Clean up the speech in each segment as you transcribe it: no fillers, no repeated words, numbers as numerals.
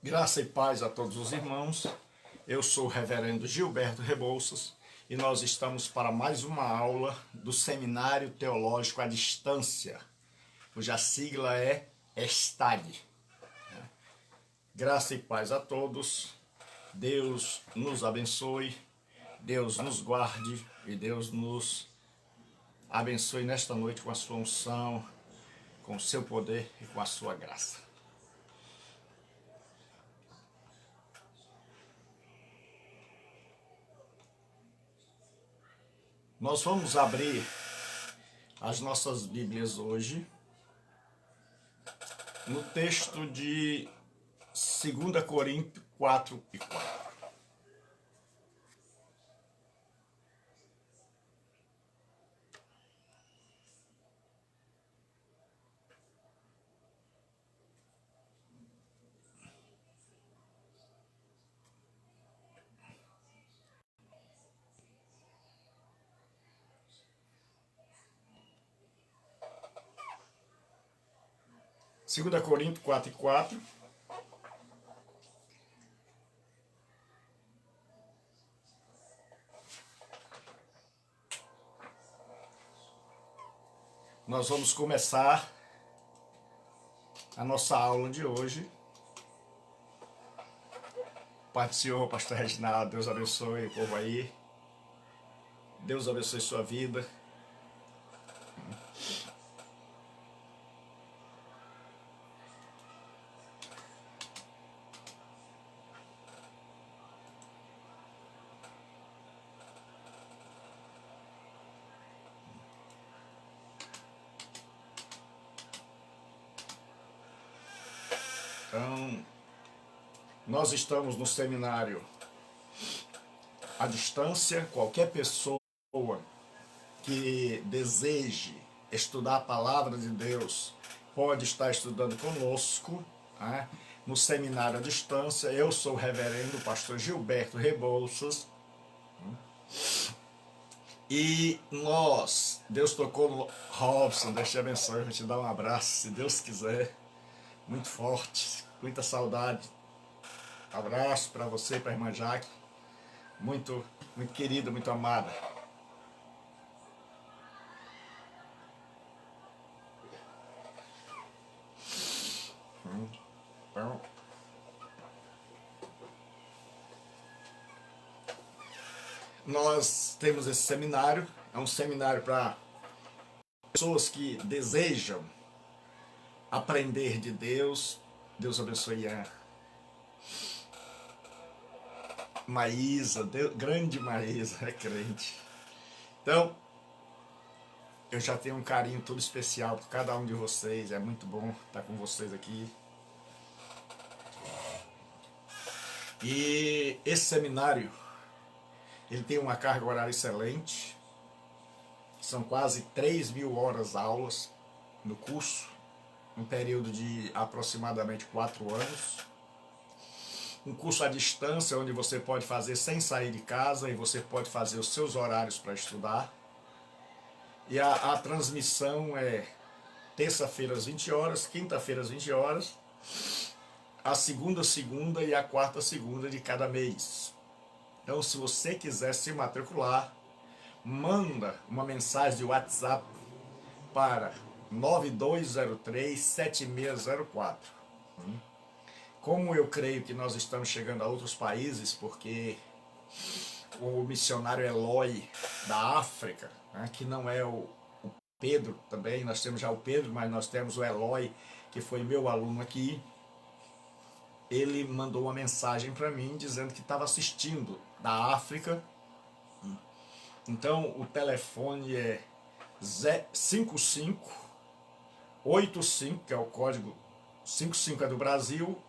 Graça e paz a todos os irmãos. Eu sou o reverendo Gilberto Rebouças e nós estamos para mais uma aula do Seminário Teológico à Distância, cuja sigla é ESTAD. Graça e paz a todos. Deus nos abençoe, Deus nos guarde e Deus nos abençoe nesta noite com a sua unção, com o seu poder e com a sua graça. Nós vamos abrir as nossas Bíblias hoje no texto de 2 Coríntios 4:4. Segunda Coríntios 4:4. Nós vamos começar a nossa aula de hoje. Pai do Senhor, pastor Reginaldo, Deus abençoe o povo aí. Deus abençoe sua vida. Então, nós estamos no seminário à distância. Qualquer pessoa que deseje estudar a palavra de Deus pode estar estudando conosco, né? No seminário à distância. Eu sou o reverendo pastor Gilberto Rebouças. E Deus tocou no Robson, Deus te abençoe, vou te dar um abraço, se Deus quiser, muito forte, muita saudade. Abraço para você e para a irmã Jaque, muito, muito querida, muito amada. Então, nós temos esse seminário, é um seminário para pessoas que desejam aprender de Deus. Deus abençoe a Maísa, grande Maísa, é crente. Então, eu já tenho um carinho todo especial por cada um de vocês, é muito bom estar com vocês aqui. E esse seminário, ele tem uma carga horária excelente, são quase 3.000 horas aulas no curso, um período de aproximadamente 4 anos. Um curso à distância, onde você pode fazer sem sair de casa e você pode fazer os seus horários para estudar. E a transmissão é terça-feira às 20 horas, quinta-feira às 20 horas, a segunda e a quarta segunda de cada mês. Então, se você quiser se matricular, manda uma mensagem de WhatsApp para 9203-7604. Como eu creio que nós estamos chegando a outros países, porque o missionário Eloy da África, né, que não é o Pedro também, nós temos já o Pedro, mas nós temos o Eloy, que foi meu aluno aqui. Ele mandou uma mensagem para mim dizendo que estava assistindo da África. Então o telefone é 5585, que é o código 55 é do Brasil,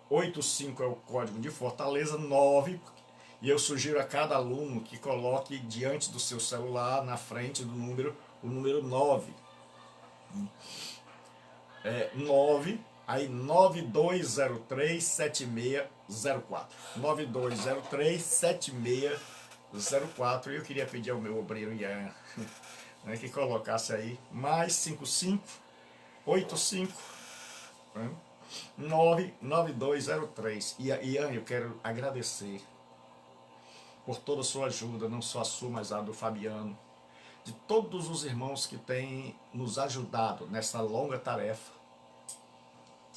85 é o código de Fortaleza, 9, e eu sugiro a cada aluno que coloque diante do seu celular, na frente do número, o número 9. 9, aí 9203-7604. 9203-7604. E eu queria pedir ao meu obreiro Ian, né, que colocasse aí mais 5585, né, 99203. E Ian, eu quero agradecer por toda a sua ajuda, não só a sua, mas a do Fabiano, de todos os irmãos que têm nos ajudado nessa longa tarefa.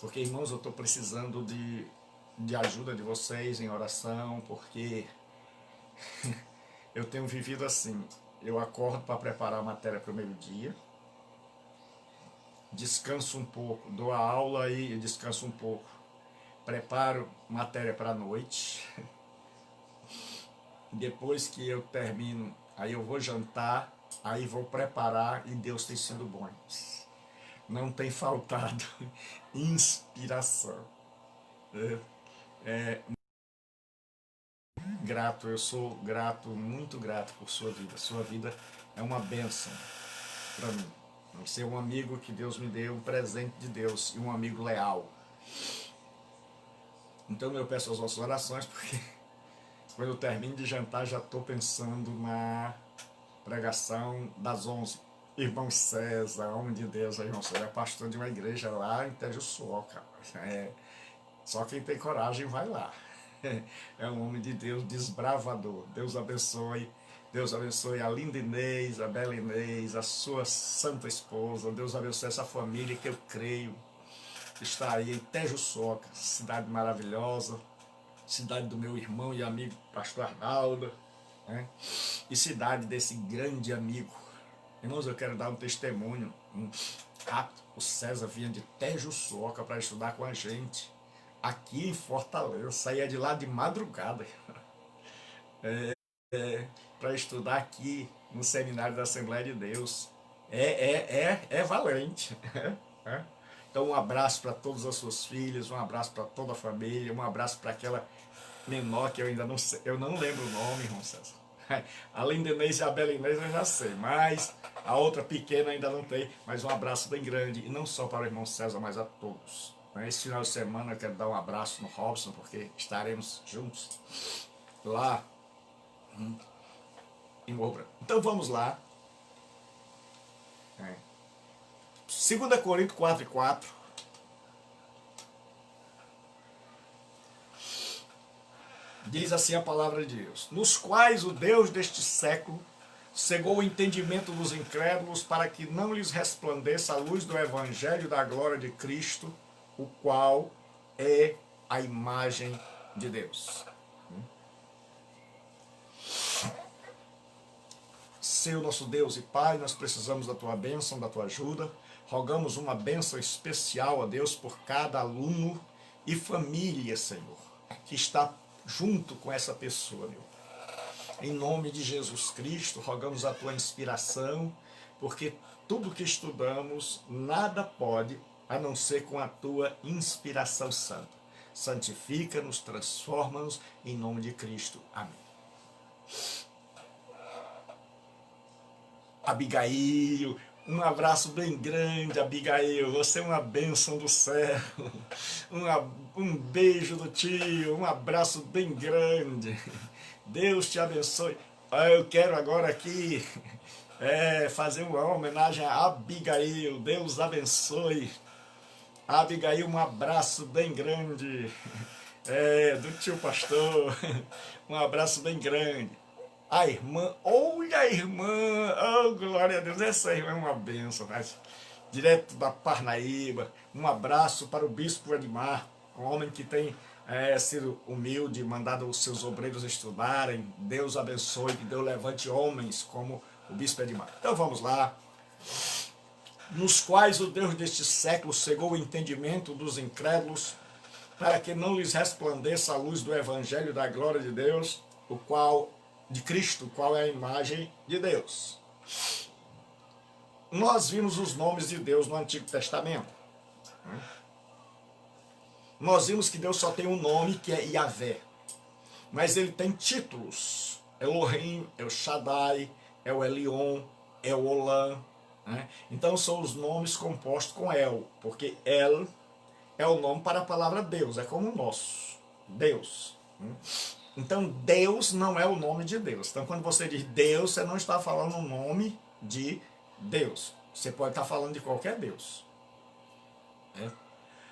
Porque, irmãos, eu estou precisando de ajuda de vocês em oração, porque eu tenho vivido assim. Eu acordo para preparar a matéria para o meio-dia, descanso um pouco, dou a aula e descanso um pouco, preparo matéria para a noite. Depois que eu termino, aí eu vou jantar, aí vou preparar e Deus tem sido bom. Não tem faltado inspiração. Grato, eu sou grato, muito grato por sua vida. Sua vida é uma bênção para mim. Você é um amigo que Deus me deu, um presente de Deus e um amigo leal. Então eu peço as vossas orações, porque quando eu termino de jantar já estou pensando na pregação das 11. Irmão César, homem de Deus, irmão César é pastor de uma igreja lá em Tejuçuoca. Só quem tem coragem vai lá. É um homem de Deus desbravador. Deus abençoe. Deus abençoe a linda Inês, a bela Inês, a sua santa esposa. Deus abençoe essa família que eu creio que está aí em Tejuçuoca, cidade maravilhosa, cidade do meu irmão e amigo pastor Arnaldo, né? E cidade desse grande amigo. Irmãos, eu quero dar um testemunho rápido. O César vinha de Tejuçuoca para estudar com a gente aqui em Fortaleza, saía de lá de madrugada para estudar aqui no seminário da Assembleia de Deus. É valente. Então um abraço para todas as suas filhas, um abraço para toda a família, um abraço para aquela menor que eu ainda não sei, eu não lembro o nome, irmão César. Além de Inês e a Bela Inês eu já sei, mas a outra pequena ainda não tem, mas um abraço bem grande, e não só para o irmão César, mas a todos. Esse final de semana eu quero dar um abraço no Robson, porque estaremos juntos lá em Morro Branco. Então vamos lá. 2 Coríntios 4:4. Diz assim a palavra de Deus: nos quais o Deus deste século cegou o entendimento dos incrédulos, para que não lhes resplandeça a luz do evangelho da glória de Cristo, o qual é a imagem de Deus. Seu nosso Deus e Pai, nós precisamos da Tua bênção, da Tua ajuda. Rogamos uma bênção especial a Deus por cada aluno e família, Senhor, que está junto com essa pessoa, meu. Em nome de Jesus Cristo, rogamos a Tua inspiração, porque tudo que estudamos, nada pode, a não ser com a Tua inspiração santa. Santifica-nos, transforma-nos, em nome de Cristo. Amém. Abigail, um abraço bem grande, Abigail, você é uma bênção do céu, um beijo do tio, um abraço bem grande, Deus te abençoe. Eu quero agora aqui fazer uma homenagem a Abigail, Deus abençoe, Abigail, um abraço bem grande, do tio pastor, um abraço bem grande. A irmã, olha a irmã, oh glória a Deus, essa irmã é uma bênção, mas, direto da Parnaíba. Um abraço para o bispo Edmar, um homem que tem sido humilde, mandado os seus obreiros estudarem. Deus abençoe, que Deus levante homens como o bispo Edmar. Então vamos lá. Nos quais o Deus deste século cegou o entendimento dos incrédulos, para que não lhes resplandeça a luz do evangelho da glória de Deus, de Cristo, qual é a imagem de Deus. Nós vimos os nomes de Deus no Antigo Testamento. Nós vimos que Deus só tem um nome, que é Yahvé. Mas ele tem títulos. Elohim, El Shaddai, El Elyon, El Olam. Então são os nomes compostos com El, porque El é o nome para a palavra Deus, é como o nosso, Deus. Então Deus não é o nome de Deus. Então quando você diz Deus, você não está falando o nome de Deus. Você pode estar falando de qualquer Deus.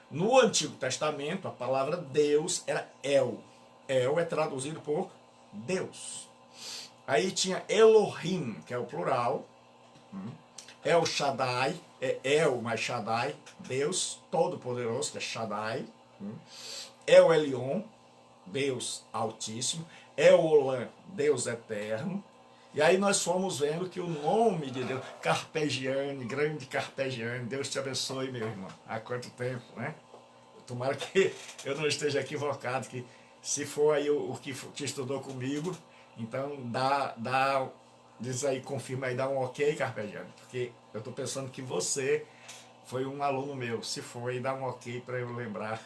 No Antigo Testamento, a palavra Deus era El. El é traduzido por Deus. Aí tinha Elohim, que é o plural. El Shaddai, é El mais Shaddai, Deus Todo-Poderoso, que é Shaddai. El Elyon, Deus Altíssimo. El Olam, Deus Eterno. E aí nós fomos vendo que o nome de Deus, Carpegiani, grande Carpegiani, Deus te abençoe, meu irmão. Há quanto tempo, né? Tomara que eu não esteja equivocado, que se for aí o que estudou comigo, então diz aí, confirma aí, dá um ok, Carpegiani, porque eu estou pensando que você foi um aluno meu. Se for aí, dá um ok para eu lembrar,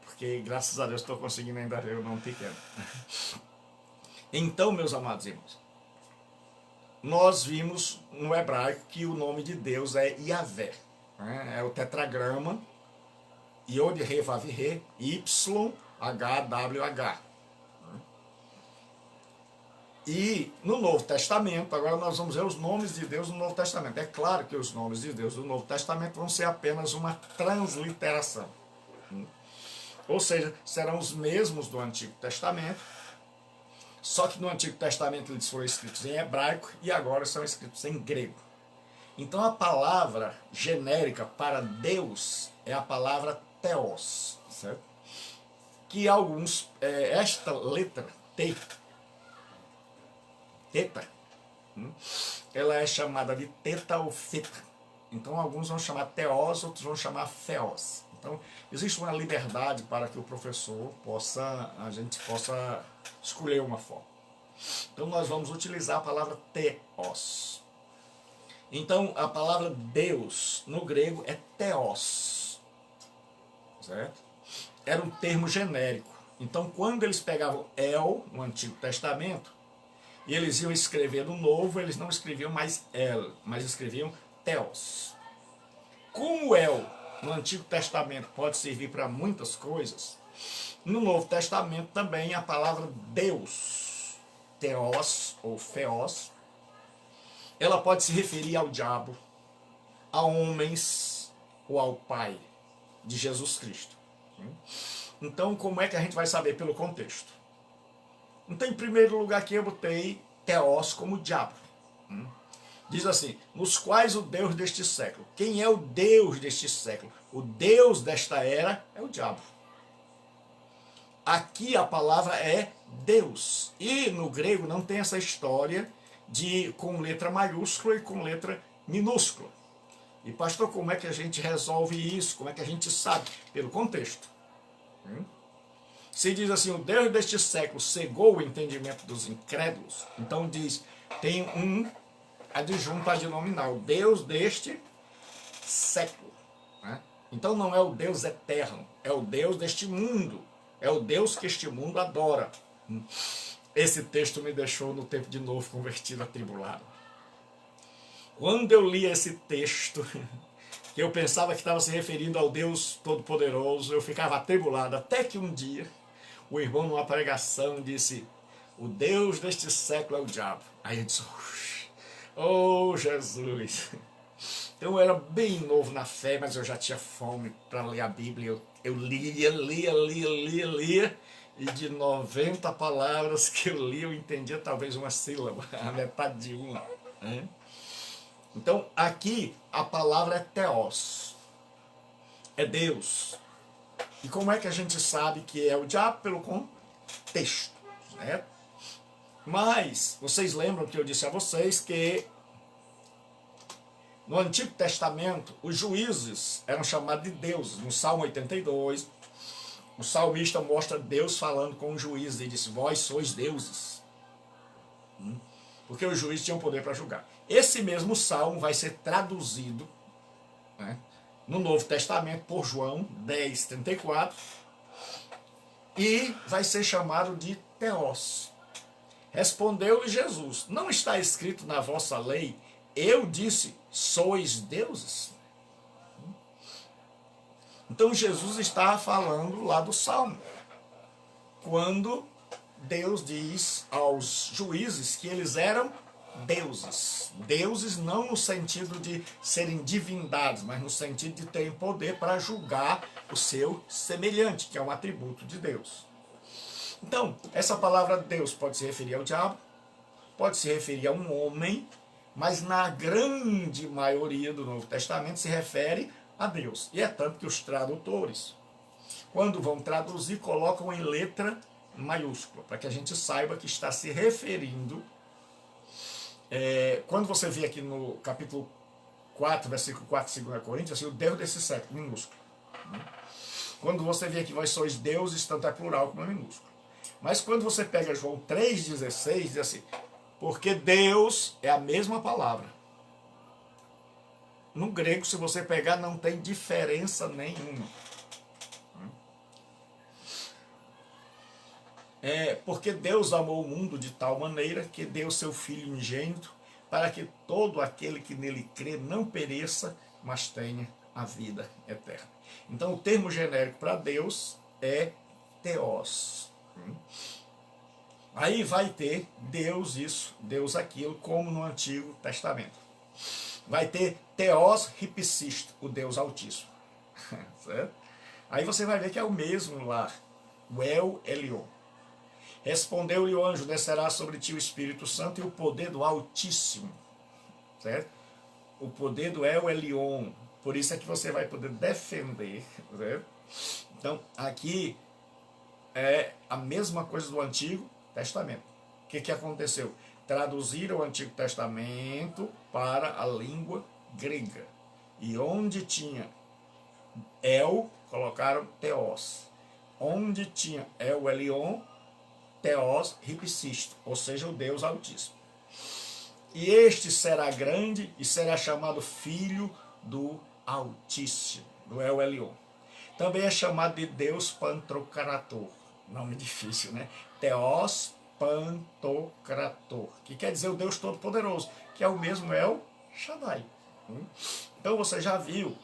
porque graças a Deus estou conseguindo ainda ver o nome pequeno. Então, meus amados irmãos, nós vimos no hebraico que o nome de Deus é Yahvé, né? É o tetragrama Yod He Vav He YHWH. E no Novo Testamento, agora nós vamos ver os nomes de Deus no Novo Testamento. É claro que os nomes de Deus do Novo Testamento vão ser apenas uma transliteração. Ou seja, serão os mesmos do Antigo Testamento, só que no Antigo Testamento eles foram escritos em hebraico e agora são escritos em grego. Então a palavra genérica para Deus é a palavra Theos, certo? Que alguns, esta letra T, teta, ela é chamada de teta ou feta. Então alguns vão chamar Theos, outros vão chamar Theos. Então existe uma liberdade para que o professor a gente possa escolher uma forma. Então nós vamos utilizar a palavra Theos. Então a palavra Deus no grego é Theos, certo? Era um termo genérico. Então quando eles pegavam El no Antigo Testamento e eles iam escrever no Novo, eles não escreviam mais El, mas escreviam Theos. Como El no Antigo Testamento pode servir para muitas coisas, no Novo Testamento também a palavra Deus, Theos ou Theos, ela pode se referir ao diabo, a homens ou ao Pai de Jesus Cristo. Então, como é que a gente vai saber? Pelo contexto. Então, em primeiro lugar aqui eu botei Theos como diabo. Diz assim, nos quais o Deus deste século. Quem é o Deus deste século? O Deus desta era é o diabo. Aqui a palavra é Deus. E no grego não tem essa história de com letra maiúscula e com letra minúscula. E pastor, como é que a gente resolve isso? Como é que a gente sabe? Pelo contexto. Se diz assim, o Deus deste século cegou o entendimento dos incrédulos, então diz, tem um adjunto adnominal, Deus deste século. Né? Então não é o Deus eterno, é o Deus deste mundo, é o Deus que este mundo adora. Esse texto me deixou no tempo de novo convertido, atribulado. Quando eu li esse texto, que eu pensava que estava se referindo ao Deus Todo-Poderoso, eu ficava atribulado, até que um dia o irmão numa pregação disse, o Deus deste século é o diabo. Aí eu disse, oh Jesus. Então eu era bem novo na fé, mas eu já tinha fome para ler a Bíblia. Eu lia, e de 90 palavras que eu li, eu entendia talvez uma sílaba, a metade de uma. Né? Então aqui a palavra é Theos, é Deus. E como é que a gente sabe que é o diabo? Pelo contexto, certo? Mas vocês lembram que eu disse a vocês que no Antigo Testamento os juízes eram chamados de deuses. No Salmo 82, o salmista mostra Deus falando com os juízes e disse, vós sois deuses. Porque os juízes tinham poder para julgar. Esse mesmo salmo vai ser traduzido, né, no Novo Testamento por João 10:34 e vai ser chamado de Theos. Respondeu-lhe Jesus, não está escrito na vossa lei, eu disse, sois deuses? Então Jesus está falando lá do Salmo, quando Deus diz aos juízes que eles eram deuses. Deuses não no sentido de serem divindades, mas no sentido de terem poder para julgar o seu semelhante, que é um atributo de Deus. Então, essa palavra Deus pode se referir ao diabo, pode se referir a um homem, mas na grande maioria do Novo Testamento se refere a Deus. E é tanto que os tradutores, quando vão traduzir, colocam em letra maiúscula, para que a gente saiba que está se referindo. Quando você vê aqui no capítulo 4, versículo 4 de 2 Coríntios, assim, o Deus desse século, minúsculo. Quando você vê que vós sois deuses, tanto é plural como é minúsculo. Mas quando você pega João 3,16, diz assim, porque Deus é a mesma palavra. No grego, se você pegar, não tem diferença nenhuma. Porque Deus amou o mundo de tal maneira que deu seu Filho unigênito para que todo aquele que nele crê não pereça, mas tenha a vida eterna. Então o termo genérico para Deus é Theos. Aí vai ter Deus isso, Deus aquilo, como no Antigo Testamento. Vai ter Theos Hipsisto, o Deus Altíssimo. Certo? Aí você vai ver que é o mesmo lá, o El Elyon. Respondeu-lhe o anjo, descerá sobre ti o Espírito Santo e o poder do Altíssimo. Certo? O poder do El Elyon. Por isso é que você vai poder defender. Certo? Então, aqui é a mesma coisa do Antigo Testamento. O que aconteceu? Traduziram o Antigo Testamento para a língua grega. E onde tinha El, colocaram Theos. Onde tinha El Elyon, Theos Hipsisto, ou seja, o Deus Altíssimo. E este será grande e será chamado Filho do Altíssimo, do El Elyon. Também é chamado de Deus Pantocrator. Nome difícil, né? Theos Pantocrator, que quer dizer o Deus Todo-Poderoso, que é o mesmo El Shaddai. Então você já viu,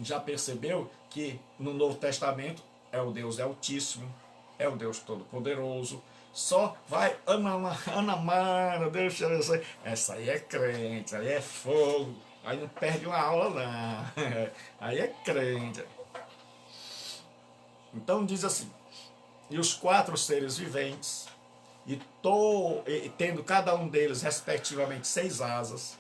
já percebeu que no Novo Testamento é o Deus Altíssimo, é o Deus Todo-Poderoso. Só vai Ana Mara, Deus te abençoe. Essa aí é crente, aí é fogo. Aí não perde uma aula não. Aí é crente. Então diz assim, e os 4 seres viventes, e tendo cada um deles respectivamente 6 asas,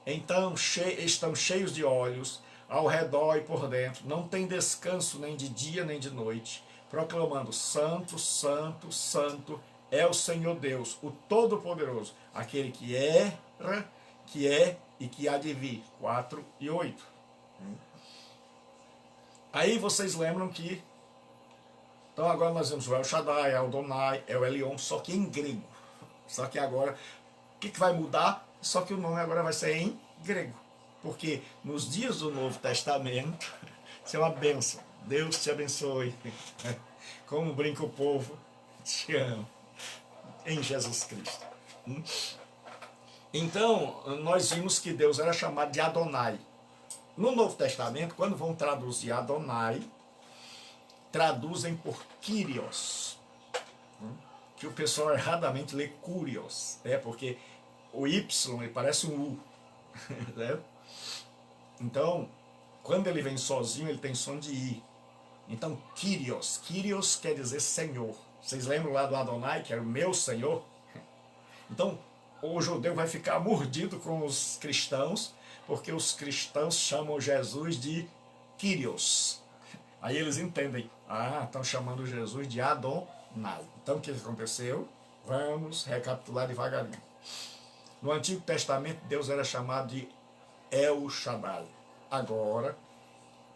então estão cheios de olhos, ao redor e por dentro, não tem descanso nem de dia nem de noite, proclamando: Santo, Santo, Santo é o Senhor Deus, o Todo-Poderoso, aquele que era, que é e que há de vir. 4 e 8. Aí vocês lembram que, então agora nós vemos o El Shaddai, El Donai, El Elyon, só que em grego. Só que agora, o que vai mudar? Só que o nome agora vai ser em grego. Porque nos dias do Novo Testamento, isso é uma bênção. Deus te abençoe. Como brinca o povo, te amo. Em Jesus Cristo. Então, nós vimos que Deus era chamado de Adonai. No Novo Testamento, quando vão traduzir Adonai, traduzem por Kyrios. Que o pessoal erradamente lê Kurios. Porque o Y parece um U. Né? Então, quando ele vem sozinho, ele tem som de I. Então, Kyrios. Kyrios quer dizer Senhor. Vocês lembram lá do Adonai, que era o meu Senhor? Então, o judeu vai ficar mordido com os cristãos, porque os cristãos chamam Jesus de Kyrios. Aí eles entendem. Estão chamando Jesus de Adonai. Então, o que aconteceu? Vamos recapitular devagarinho. No Antigo Testamento, Deus era chamado de El Shaddai. Agora,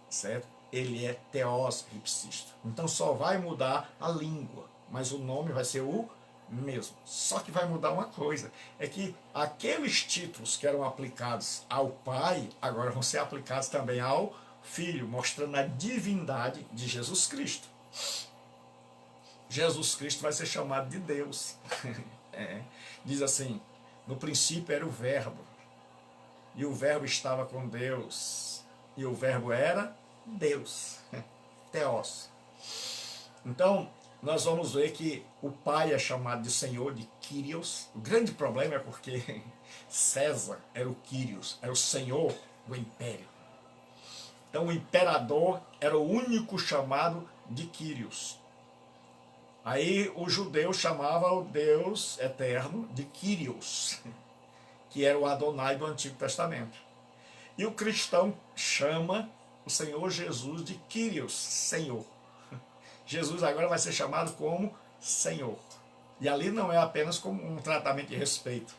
certo? Ele é Theos Hipsisto. Então só vai mudar a língua, mas o nome vai ser o mesmo. Só que vai mudar uma coisa, é que aqueles títulos que eram aplicados ao Pai, agora vão ser aplicados também ao Filho, mostrando a divindade de Jesus Cristo. Jesus Cristo vai ser chamado de Deus. Diz assim, no princípio era o Verbo, e o Verbo estava com Deus, e o Verbo era Deus, Theos. Então, nós vamos ver que o pai é chamado de Senhor, de Kyrios. O grande problema é porque César era o Kyrios, era o Senhor do império. Então o imperador era o único chamado de Kyrios. Aí o judeu chamava o Deus eterno de Kyrios, que era o Adonai do Antigo Testamento. E o cristão chama o Senhor Jesus de Kyrios, Senhor. Jesus agora vai ser chamado como Senhor. E ali não é apenas como um tratamento de respeito,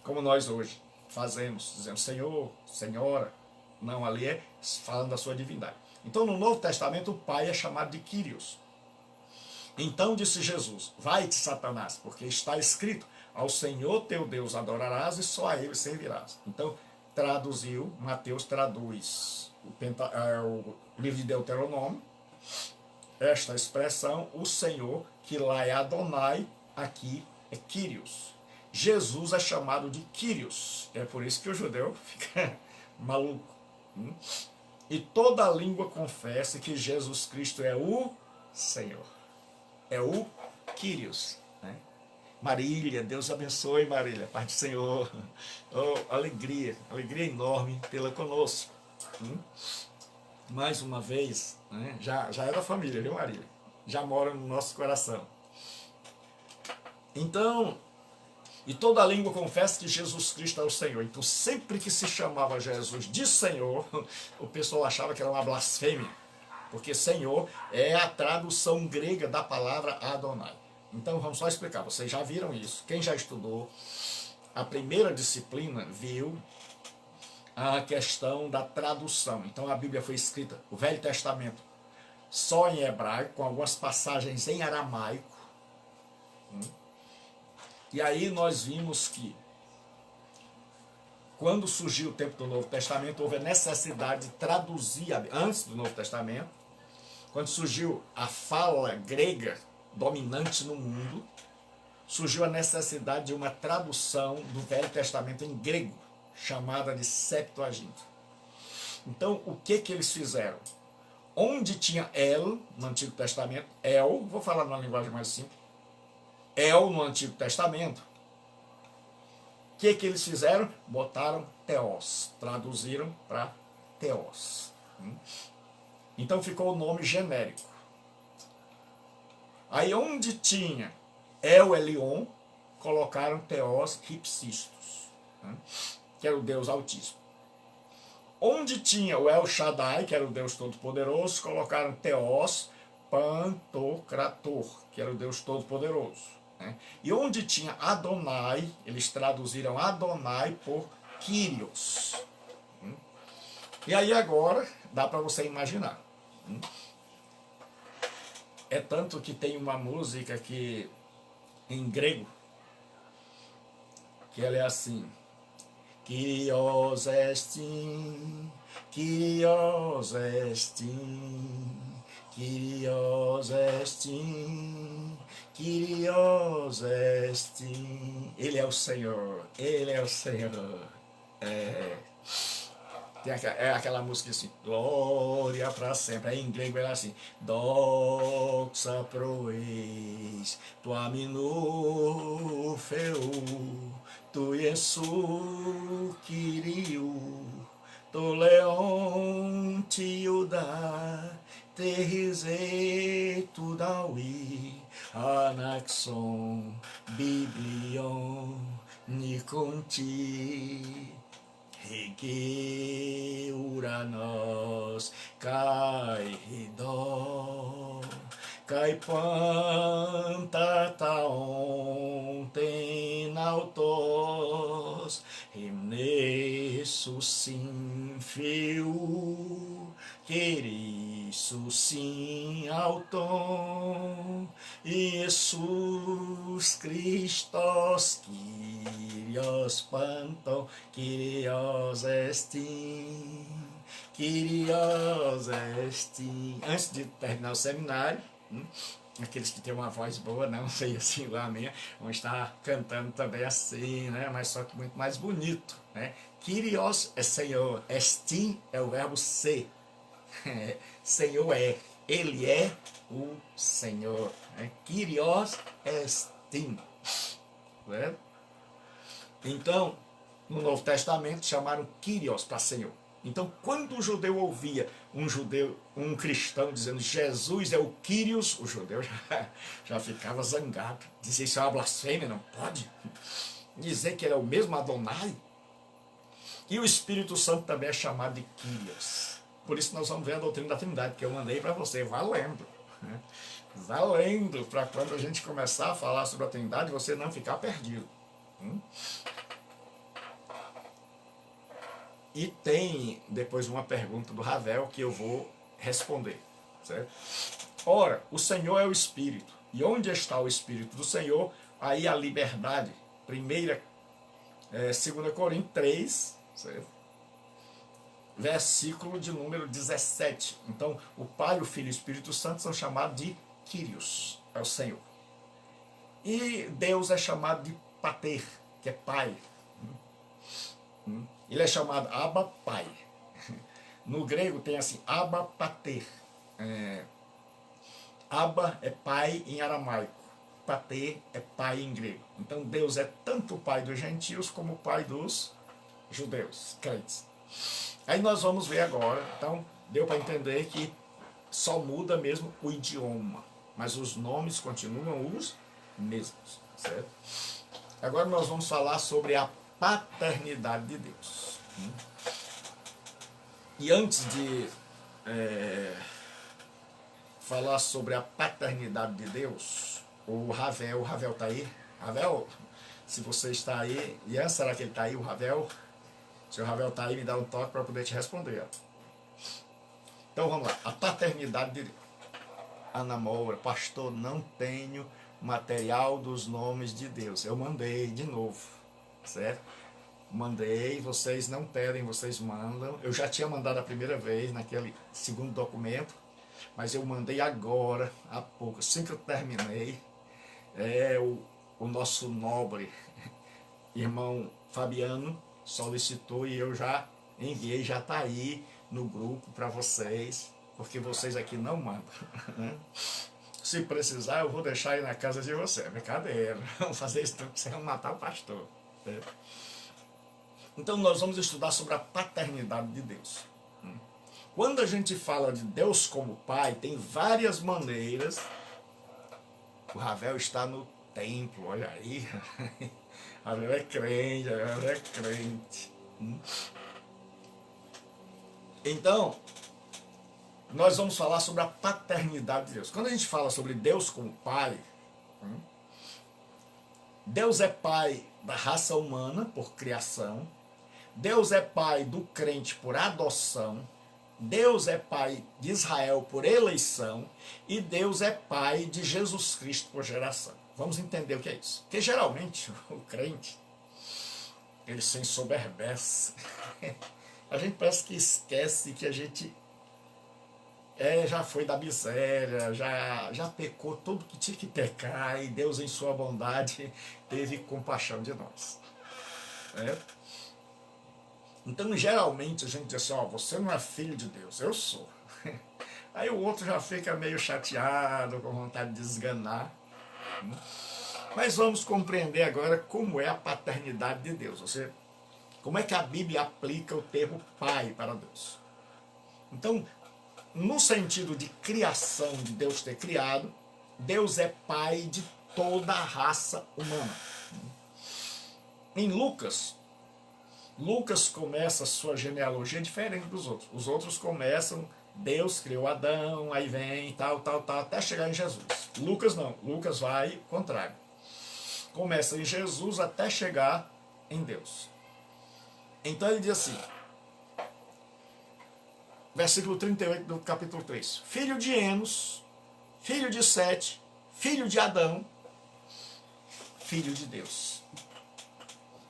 como nós hoje fazemos, dizendo Senhor, Senhora. Não, ali é falando da sua divindade. Então no Novo Testamento o Pai é chamado de Kyrios. Então disse Jesus, vai-te Satanás, porque está escrito, ao Senhor teu Deus adorarás e só a ele servirás. Então traduziu, Mateus traduz o livro de Deuteronômio, esta expressão, o Senhor, que lá é Adonai, aqui é Kyrios. Jesus é chamado de Kyrios, é por isso que o judeu fica maluco. E toda língua confessa que Jesus Cristo é o Senhor, é o Kyrios, né? Marília, Deus abençoe Marília, Pai do Senhor, oh, alegria enorme tê-la conosco. Mais uma vez, né? já é da família, viu Marília? Já mora no nosso coração. Então, e toda língua confessa que Jesus Cristo é o Senhor. Então sempre que se chamava Jesus de Senhor, o pessoal achava que era uma blasfêmia, porque Senhor é a tradução grega da palavra Adonai. Então vamos só explicar, vocês já viram isso. Quem já estudou a primeira disciplina viu a questão da tradução. Então a Bíblia foi escrita, o Velho Testamento, só em hebraico, com algumas passagens em aramaico. E aí nós vimos que, quando surgiu o tempo do Novo Testamento, houve a necessidade de traduzir, antes do Novo Testamento, quando surgiu a fala grega dominante no mundo, surgiu a necessidade de uma tradução do Velho Testamento em grego, chamada de Septuaginta. Então, o que eles fizeram? Onde tinha El, no Antigo Testamento, El, vou falar numa linguagem mais simples, El no Antigo Testamento, o que eles fizeram? Botaram Theos, traduziram para Theos. Então ficou o nome genérico. Aí onde tinha El Elyon, colocaram Theos Hypsistos, que era o Deus Altíssimo. Onde tinha o El Shaddai, que era o Deus Todo-Poderoso, colocaram Theos Pantocrator, que era o Deus Todo-Poderoso. E onde tinha Adonai, eles traduziram Adonai por Kyrios. E aí agora dá para você imaginar. É tanto que tem uma música que em grego, que ela é assim: Kyrios estin, Kyrios estin, Kyrios estin, Kyrios estin. Ele é o Senhor, Ele é o Senhor. É aquela música assim, glória para sempre. Aí em grego era assim, doxa pro eis, tu aminu feu, tu Yesu Kyriou, tu leon tiuda, terrise tu dawi, anaxon, biblion, niconti. Rege Uranos, Kai Ridó, Kai Pantata ontem autos, Himne Sussim Feu, Queri Sussim Auton, Jesus Christos, Kyrios Panton, Kyrios Estin, Kyrios Estin. Antes de terminar o seminário, aqueles que têm uma voz boa, não sei assim lá a minha, vão estar cantando também assim, né? Mas só que muito mais bonito, né? Kyrios é Senhor, Estin é o verbo ser. Senhor é, Ele é o Senhor. Kyrios estin. Né? Então, no Novo Testamento chamaram Kyrios para Senhor. Então, quando o judeu ouvia um cristão dizendo Jesus é o Kyrios, o judeu já ficava zangado. Dizia, isso é uma blasfêmia, não pode dizer que ele é o mesmo Adonai. E o Espírito Santo também é chamado de Kyrios. Por isso nós vamos ver a doutrina da Trindade, que eu mandei para você, valendo. Valendo, para quando a gente começar a falar sobre a Trindade, você não ficar perdido. E tem depois uma pergunta do Ravel que eu vou responder. Certo? Ora, o Senhor é o Espírito. E onde está o Espírito do Senhor? Aí a liberdade. 2 Coríntios 3, certo? Versículo de número 17. Então, o Pai, o Filho e o Espírito Santo são chamados de Kyrios, é o Senhor. E Deus é chamado de Pater, que é Pai. Ele é chamado Abba, Pai. No grego tem assim, Abba, Pater. Abba é pai em aramaico. Pater é pai em grego. Então Deus é tanto o pai dos gentios como o pai dos judeus, crentes. Aí nós vamos ver agora, então deu para entender que só muda mesmo o idioma, mas os nomes continuam os mesmos, certo? Agora nós vamos falar sobre a paternidade de Deus. E antes de falar sobre a paternidade de Deus, o Ravel está aí? Ravel, se você está aí, Ian, será que ele está aí, o Ravel? Se o Ravel está aí, me dá um toque para poder te responder. Então vamos lá, a paternidade de Deus. Ana Moura, pastor, não tenho material dos nomes de Deus. Eu mandei de novo, certo? Mandei, vocês não pedem, vocês mandam. Eu já tinha mandado a primeira vez, naquele segundo documento, mas eu mandei agora, há pouco, assim que eu terminei. O nosso nobre irmão Fabiano solicitou e eu já enviei, já está aí no grupo para vocês, porque vocês aqui não mandam. Se precisar, eu vou deixar aí na casa de você. Brincadeira, vamos fazer isso tudo, vocês vão matar o pastor. Então nós vamos estudar sobre a paternidade de Deus. Quando a gente fala de Deus como Pai, tem várias maneiras. O Ravel está no templo, olha aí. Ravel é crente, Ravel é crente. Então, nós vamos falar sobre a paternidade de Deus. Quando a gente fala sobre Deus como Pai, Deus é Pai da raça humana por criação, Deus é Pai do crente por adoção, Deus é Pai de Israel por eleição e Deus é Pai de Jesus Cristo por geração. Vamos entender o que é isso. Porque geralmente o crente, ele se ensoberbece. A gente parece que esquece que a gente já foi da miséria, já pecou tudo que tinha que pecar e Deus em sua bondade teve compaixão de nós. Então geralmente a gente diz assim, você não é filho de Deus, eu sou. Aí o outro já fica meio chateado, com vontade de desganar. Mas vamos compreender agora como é a paternidade de Deus. Como é que a Bíblia aplica o termo pai para Deus. Então, no sentido de criação, de Deus ter criado, Deus é pai de toda a raça humana. Em Lucas começa a sua genealogia diferente dos outros. Os outros começam, Deus criou Adão, aí vem tal, até chegar em Jesus. Lucas não, Lucas vai ao contrário. Começa em Jesus até chegar em Deus. Então ele diz assim, versículo 38 do capítulo 3. Filho de Enos, filho de Sete, filho de Adão, filho de Deus.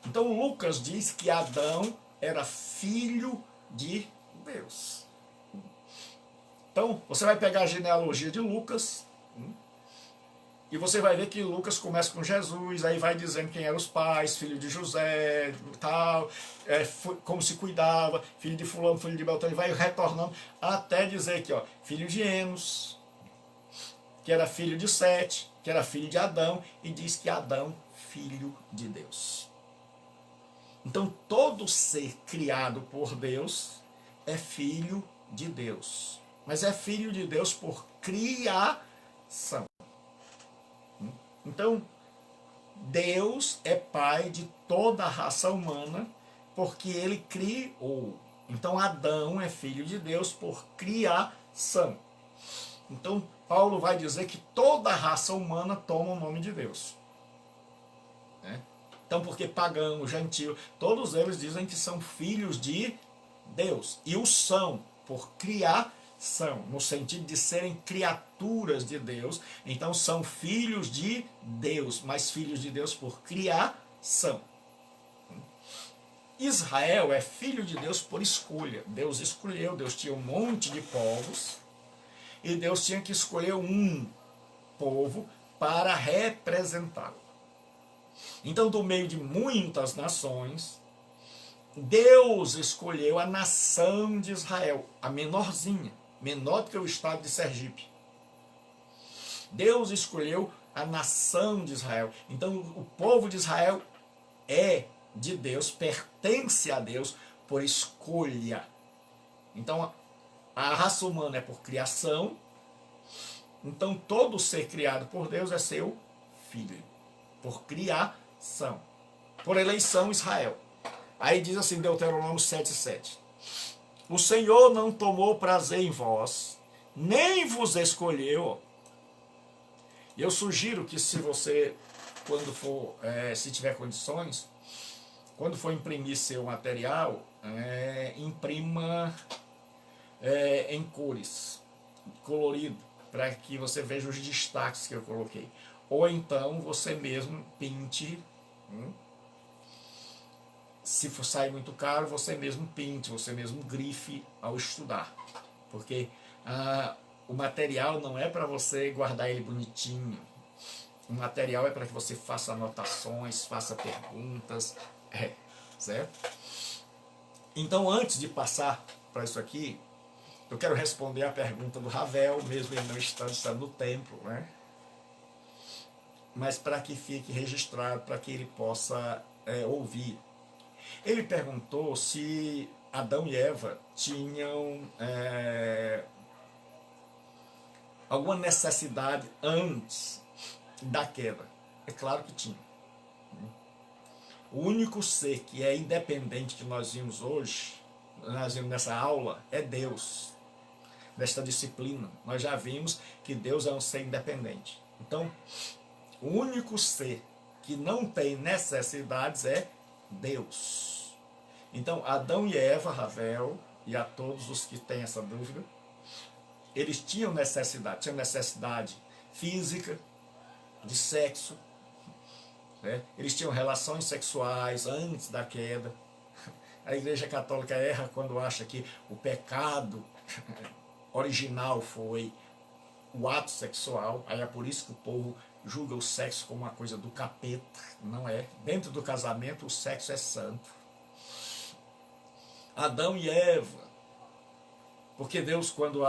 Então Lucas diz que Adão era filho de Deus. Então você vai pegar a genealogia de Lucas e você vai ver que Lucas começa com Jesus, aí vai dizendo quem eram os pais, filho de José, tal, como se cuidava, filho de fulano, filho de Beltrano, e vai retornando até dizer aqui, filho de Enos, que era filho de Sete, que era filho de Adão, e diz que Adão, filho de Deus. Então, todo ser criado por Deus é filho de Deus. Mas é filho de Deus por criação. Então, Deus é pai de toda a raça humana porque ele criou. Então, Adão é filho de Deus por criação. Então, Paulo vai dizer que toda a raça humana toma o nome de Deus. Então, porque pagão, gentio, todos eles dizem que são filhos de Deus. E o são por criação, no sentido de serem criaturas de Deus. Então, são filhos de Deus, mas filhos de Deus por criação. Israel é filho de Deus por escolha. Deus escolheu, Deus tinha um monte de povos, e Deus tinha que escolher um povo para representá-lo. Então, do meio de muitas nações, Deus escolheu a nação de Israel, a menorzinha, menor do que o estado de Sergipe. Deus escolheu a nação de Israel. Então, o povo de Israel é de Deus, pertence a Deus por escolha. Então, a raça humana é por criação. Então, todo ser criado por Deus é seu filho, por criação, por eleição Israel. Aí diz assim, Deuteronômio 7,7. O Senhor não tomou prazer em vós, nem vos escolheu. E eu sugiro que se você, quando for, se tiver condições, quando for imprimir seu material, imprima em cores, colorido, para que você veja os destaques que eu coloquei. Ou então você mesmo pinte. Se for sair muito caro, você mesmo pinte, você mesmo grife ao estudar. Porque o material não é para você guardar ele bonitinho. O material é para que você faça anotações, faça perguntas. Certo? Então, antes de passar para isso aqui, eu quero responder a pergunta do Ravel, mesmo ele não estando no templo, né? Mas para que fique registrado, para que ele possa ouvir. Ele perguntou se Adão e Eva tinham alguma necessidade antes da queda. É claro que tinha. O único ser que é independente que nós vimos hoje, nós vimos nessa aula, é Deus. Nesta disciplina, nós já vimos que Deus é um ser independente. Então, o único ser que não tem necessidades é Deus. Então, Adão e Eva, Ravel, e a todos os que têm essa dúvida, eles tinham necessidade física, de sexo, né? Eles tinham relações sexuais antes da queda. A Igreja Católica erra quando acha que o pecado original foi o ato sexual. Aí é por isso que o povo julga o sexo como uma coisa do capeta. Não é. Dentro do casamento o sexo é santo. Adão e Eva. Porque Deus, quando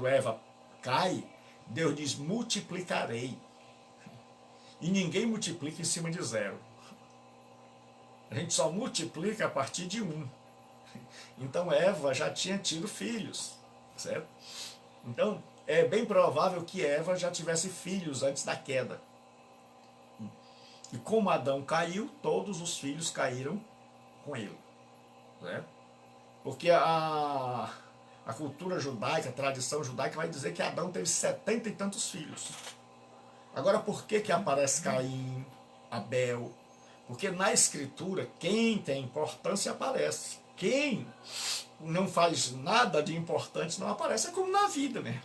Eva cai, Deus diz, multiplicarei. E ninguém multiplica em cima de zero. A gente só multiplica a partir de 1. Então Eva já tinha tido filhos, certo? Então é bem provável que Eva já tivesse filhos antes da queda. E como Adão caiu, todos os filhos caíram com ele, certo? Porque a cultura judaica, a tradição judaica vai dizer que Adão teve 70 e tantos filhos. Agora, por que aparece Caim, Abel? Porque na Escritura, quem tem importância aparece. Quem não faz nada de importante não aparece. É como na vida mesmo.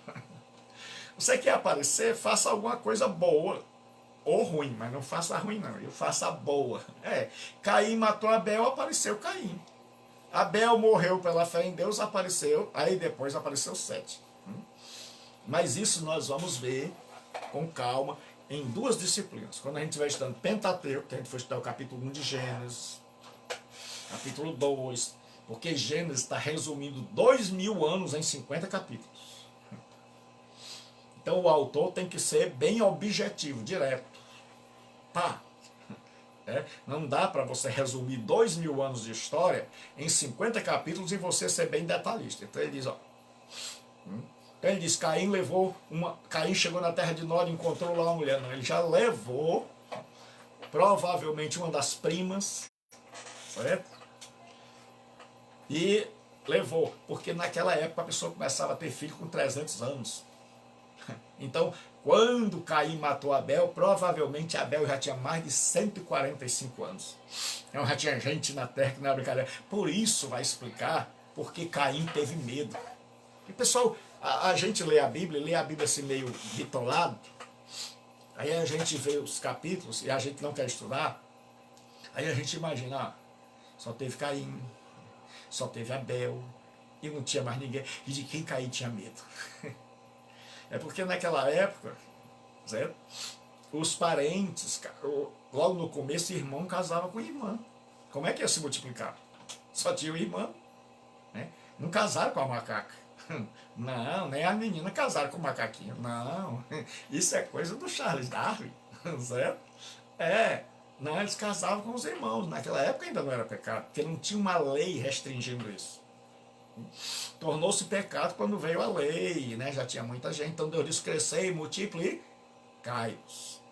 Você quer aparecer, faça alguma coisa boa ou ruim, mas não faça ruim não, eu faça boa. Caim matou Abel, apareceu Caim. Abel morreu pela fé em Deus, apareceu, aí depois apareceu Sete. Mas isso nós vamos ver com calma em 2 disciplinas. Quando a gente vai estudando Pentateuco, que a gente foi estudar o capítulo 1 de Gênesis, capítulo 2, porque Gênesis está resumindo 2000 anos em 50 capítulos. Então o autor tem que ser bem objetivo, direto. Pá. Não dá para você resumir 2000 anos de história em 50 capítulos e você ser bem detalhista. Então ele diz, ó. Então ele diz, Caim chegou na terra de Nod e encontrou lá uma mulher. Não, ele já levou, provavelmente uma das primas, certo? E levou, porque naquela época a pessoa começava a ter filho com 300 anos. Então, quando Caim matou Abel, provavelmente Abel já tinha mais de 145 anos. Então já tinha gente na terra que não era brincadeira. Por isso vai explicar porque Caim teve medo. E pessoal, a gente lê a Bíblia assim meio bitolado, aí a gente vê os capítulos e a gente não quer estudar, aí a gente imagina, só teve Caim, só teve Abel, e não tinha mais ninguém, e de quem Caim tinha medo. É porque naquela época, certo? Os parentes, logo no começo, irmão casava com irmã. Como é que ia se multiplicar? Só tinha o irmão, né? Não casaram com a macaca. Não, nem a menina casaram com o macaquinho. Não, isso é coisa do Charles Darwin, certo? Não, eles casavam com os irmãos. Naquela época ainda não era pecado, porque não tinha uma lei restringindo isso. Tornou-se pecado quando veio a lei, né? Já tinha muita gente, então Deus disse: crescer e multiplicai-vos.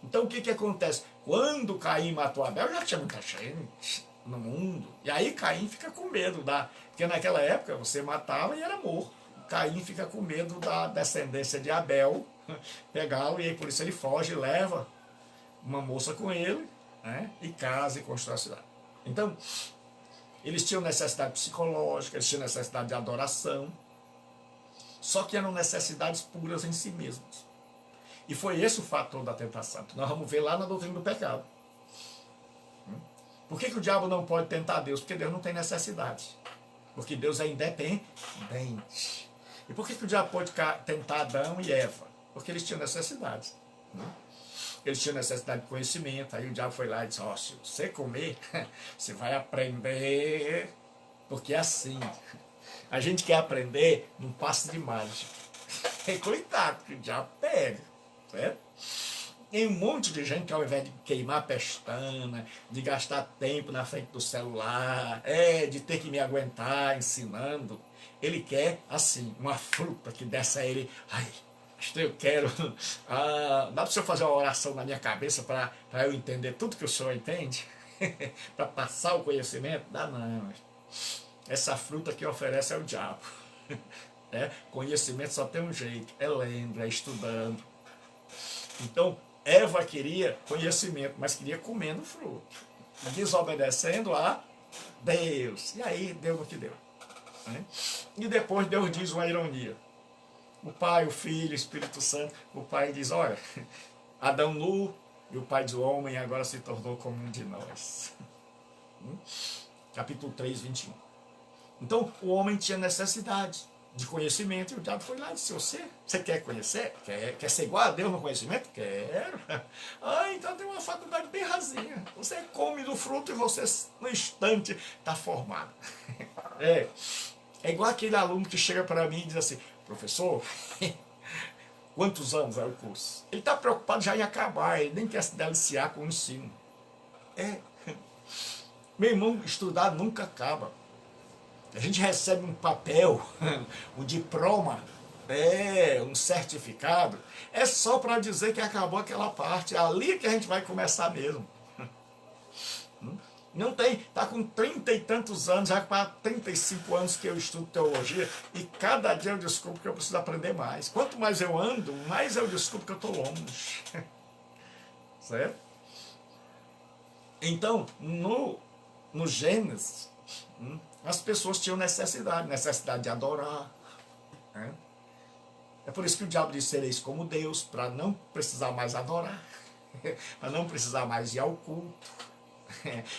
Então o que acontece? Quando Caim matou Abel, já tinha muita gente no mundo, e aí Caim fica com medo porque naquela época você matava e era morto. Caim fica com medo da descendência de Abel pegá-lo, e aí por isso ele foge e leva uma moça com ele, né? E casa e constrói a cidade. Então eles tinham necessidade psicológica, eles tinham necessidade de adoração, só que eram necessidades puras em si mesmas. E foi esse o fator da tentação, que nós vamos ver lá na doutrina do pecado. Por que o diabo não pode tentar Deus? Porque Deus não tem necessidade. Porque Deus é independente. E por que o diabo pode tentar Adão e Eva? Porque eles tinham necessidade. Eles tinham necessidade de conhecimento. Aí o diabo foi lá e disse: ó, se você comer, você vai aprender. Porque é assim. A gente quer aprender num passe de mágica. Cuidado, que o diabo pega. Certo? Tem um monte de gente que ao invés de queimar a pestana, de gastar tempo na frente do celular, de ter que me aguentar ensinando, ele quer, assim, uma fruta que desce a ele. Ai, eu quero. Dá para o senhor fazer uma oração na minha cabeça para eu entender tudo que o senhor entende? Para passar o conhecimento? Dá não. Essa fruta que oferece é o diabo. Conhecimento só tem um jeito: é lendo, é estudando. Então, Eva queria conhecimento, mas queria comendo fruto, desobedecendo a Deus. E aí deu no que deu. Né? E depois Deus diz uma ironia. O Pai, o Filho, o Espírito Santo. O Pai diz: olha, Adão nu, e o Pai do homem agora se tornou como um de nós. Capítulo 3, 21. Então, o homem tinha necessidade de conhecimento, e o diabo foi lá e disse: você quer conhecer? Quer ser igual a Deus no conhecimento? Quero. Então tem uma faculdade bem rasinha. Você come do fruto e você no instante está formado. É igual aquele aluno que chega para mim e diz assim: professor, quantos anos é o curso? Ele está preocupado já em acabar, ele nem quer se deliciar com o ensino. Meu irmão, estudar nunca acaba. A gente recebe um papel, um diploma, um certificado, é só para dizer que acabou aquela parte, é ali que a gente vai começar mesmo. Não tem, está com 30 e tantos anos, já para 35 anos que eu estudo teologia, e cada dia eu descubro que eu preciso aprender mais. Quanto mais eu ando, mais eu descubro que eu estou longe. Certo? Então, no Gênesis, as pessoas tinham necessidade de adorar. Né? É por isso que o diabo disse: sereis como Deus, para não precisar mais adorar, para não precisar mais ir ao culto.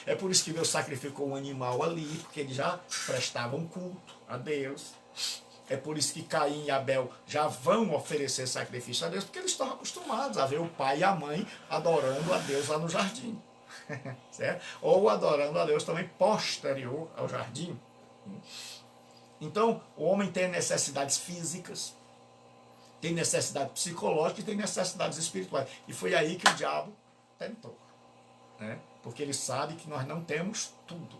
É por isso que Deus sacrificou um animal ali, porque eles já prestavam culto a Deus. É por isso que Caim e Abel já vão oferecer sacrifício a Deus, porque eles estão acostumados a ver o pai e a mãe adorando a Deus lá no jardim. Certo? Ou adorando a Deus também posterior ao jardim. Então, o homem tem necessidades físicas, Tem necessidade psicológica e tem necessidades espirituais. E foi aí que o diabo tentou. Né? Porque ele sabe que nós não temos tudo.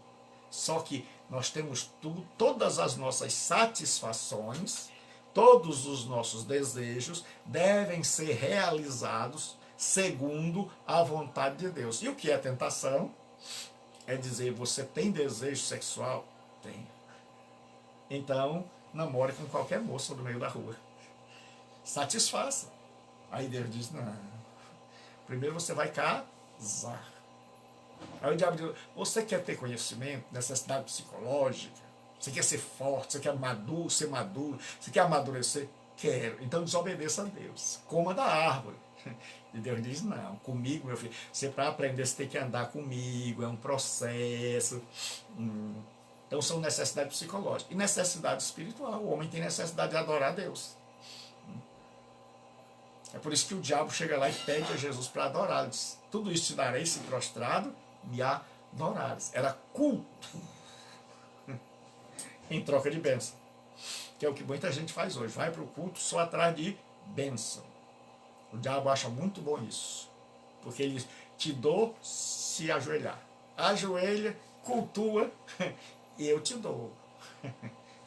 Só que nós temos tudo, todas as nossas satisfações, todos os nossos desejos devem ser realizados segundo a vontade de Deus. E o que é tentação? É dizer, você tem desejo sexual? Tem. Então, namore com qualquer moça do meio da rua. Satisfaça. Aí Deus diz, não. Primeiro você vai casar. Aí o diabo diz, você quer ter conhecimento, necessidade psicológica? Você quer ser forte, você quer ser maduro, você quer amadurecer? Quero. Então desobedeça a Deus. Coma da árvore. E Deus diz, não, comigo, meu filho. Você para aprender, você tem que andar comigo, é um processo. Então são necessidades psicológicas. E necessidade espiritual. O homem tem necessidade de adorar a Deus. É por isso que o diabo chega lá e pede a Jesus para adorar. Ele diz, tudo isso te darei se prostrado me adorares. Era culto em troca de bênção. Que é o que muita gente faz hoje. Vai para o culto só atrás de bênção. O diabo acha muito bom isso. Porque ele te dou se ajoelhar. Ajoelha, cultua e eu te dou.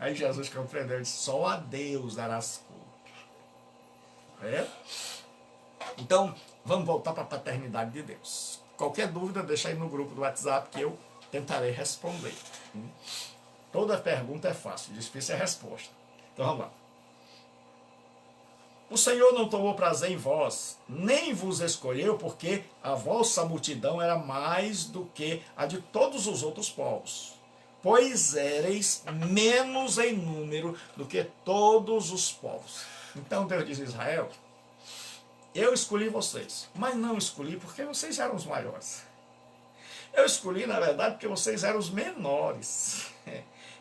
Aí Jesus compreendeu, disse, só a Deus darás culto. É? Então, vamos voltar para a paternidade de Deus. Qualquer dúvida, deixa aí no grupo do WhatsApp que eu tentarei responder. Toda pergunta é fácil, difícil é a resposta. Então vamos lá. O Senhor não tomou prazer em vós, nem vos escolheu, porque a vossa multidão era mais do que a de todos os outros povos. Pois éreis menos em número do que todos os povos. Então Deus diz a Israel, eu escolhi vocês, mas não escolhi porque vocês eram os maiores. Eu escolhi, na verdade, porque vocês eram os menores.